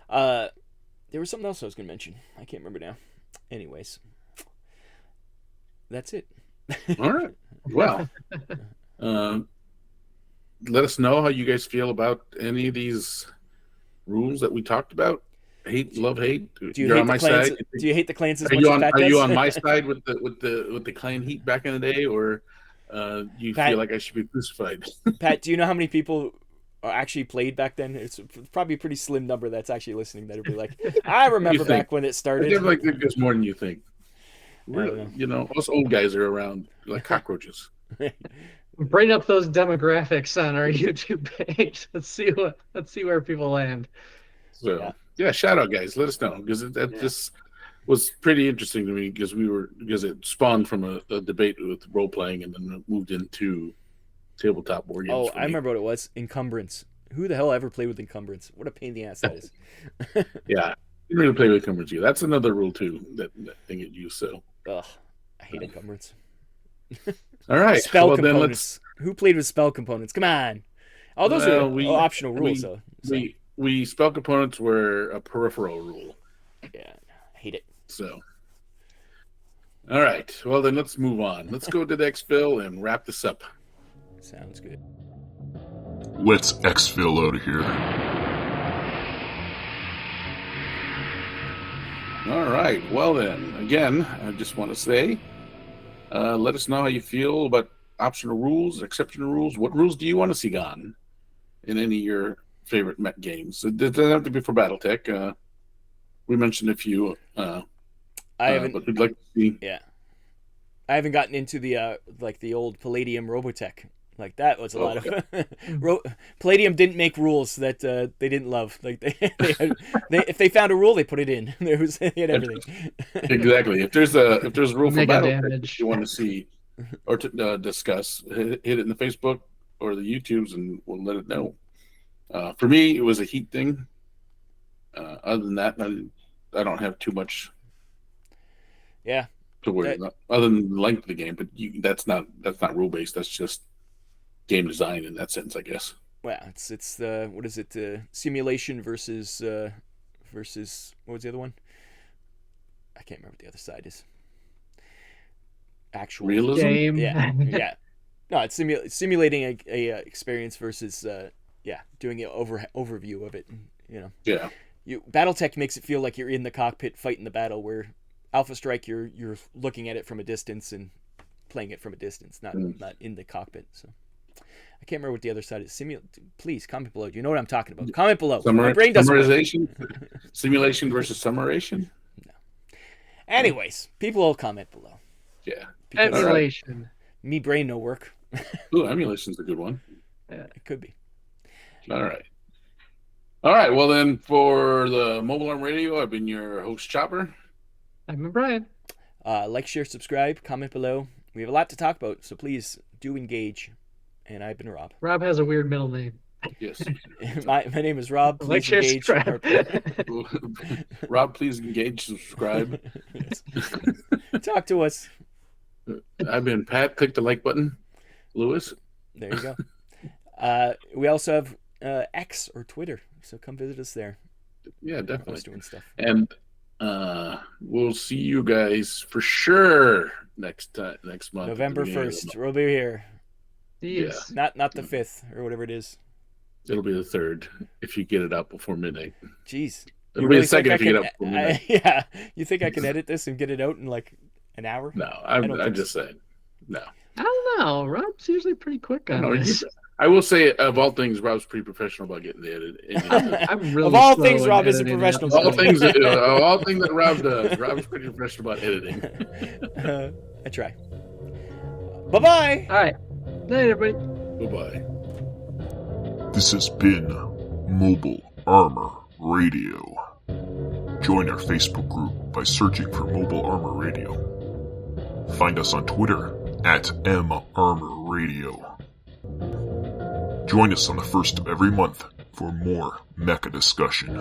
there was something else I was going to mention. I can't remember now. Anyways, that's it. All right. Well, let us know how you guys feel about any of these rules that we talked about. Hate, love, hate. Do you hate on my side? Do you hate the clans as much as Pat does? Are you on my side with the clan heat back in the day, or? You Pat, feel like I should be crucified? Pat, do you know how many people actually played back then? It's probably a pretty slim number that's actually listening. That'll be like, I remember back when it started. I feel like there's more than you think. Us old guys are around like cockroaches. Bring up those demographics on our YouTube page. Let's see where people land. So shout out, guys. Let us know, because that just was pretty interesting to me, because it spawned from a debate with role playing and then moved into tabletop board games. I remember what it was. Encumbrance. Who the hell ever played with encumbrance? What a pain in the ass that is. Yeah, you really play with encumbrance. That's another rule too that thing it used. So. Ugh, I hate encumbrance. All right. Spell components. Who played with spell components? Come on. All those are optional rules, though. We spell components were a peripheral rule. Yeah, I hate it. So, all right. Well, then let's move on. Let's go to the ExFil and wrap this up. Sounds good. Let's ExFil out of here. All right. Well, then, again, I just want to say, let us know how you feel about optional rules, exceptional rules? What rules do you want to see gone in any of your favorite mech games? It doesn't have to be for Battletech. We mentioned a few. I haven't. But we'd like to see. Yeah, I haven't gotten into the like the old Palladium Robotech. Like that was a lot of. Palladium didn't make rules that they didn't love. Like if they found a rule, they put it in. They had everything. Exactly. If there's a rule for Battletech you want to see or to discuss, hit it in the Facebook or the YouTubes, and we'll let it know. For me, it was a heat thing. Other than that, I don't have too much. Yeah. To worry about, other than the length of the game, but that's not rule based. That's just game design in that sense, I guess. Well, it's the what is it? Simulation versus what was the other one? I can't remember what the other side is. Actual realism. Game. Yeah. No, it's simulating a experience versus doing an overview of it. You know. Yeah. Battletech makes it feel like you're in the cockpit fighting the battle, where Alpha Strike you're looking at it from a distance and playing it from a distance, not in the cockpit. So I can't remember what the other side is. Please comment below. Do you know what I'm talking about? Comment below. My brain doesn't summarization. Simulation versus summarization. No. Anyways, people will comment below. Yeah. Emulation. Me brain no work. Ooh, emulation's a good one. Yeah, it could be. All right. Well, then, for the Mobile Arm Radio, I've been your host, Chopper. I'm Brian. Like, share, subscribe, comment below. We have a lot to talk about, so please do engage. And I've been Rob. Rob has a weird middle name. Yes. my name is Rob. Please like, share, engage. subscribe. Rob, please engage, subscribe. Talk to us. I've been Pat. Click the like button. Lewis. There you go. We also have X or Twitter, so come visit us there. Yeah, definitely. Doing stuff. And we'll see you guys for sure next month. November 1st. We'll be here. Yeah. Not the 5th or whatever it is. It'll be the 3rd if you get it out before midnight. Jeez. It'll be the 2nd if you get it out before midnight. Yeah. You think I can edit this and get it out in like an hour? No, I'm just saying. No. I don't know. Rob's usually pretty quick on this. I will say, of all things, Rob's pretty professional about getting the edit. I'm really of all things, Rob is a professional. Of all things that Rob does, Rob's pretty professional about editing. I try. Bye-bye. All right. Night, everybody. Bye-bye. This has been Mobile Armor Radio. Join our Facebook group by searching for Mobile Armor Radio. Find us on Twitter @MArmorRadio. Join us on the 1st of every month for more Mecha discussion.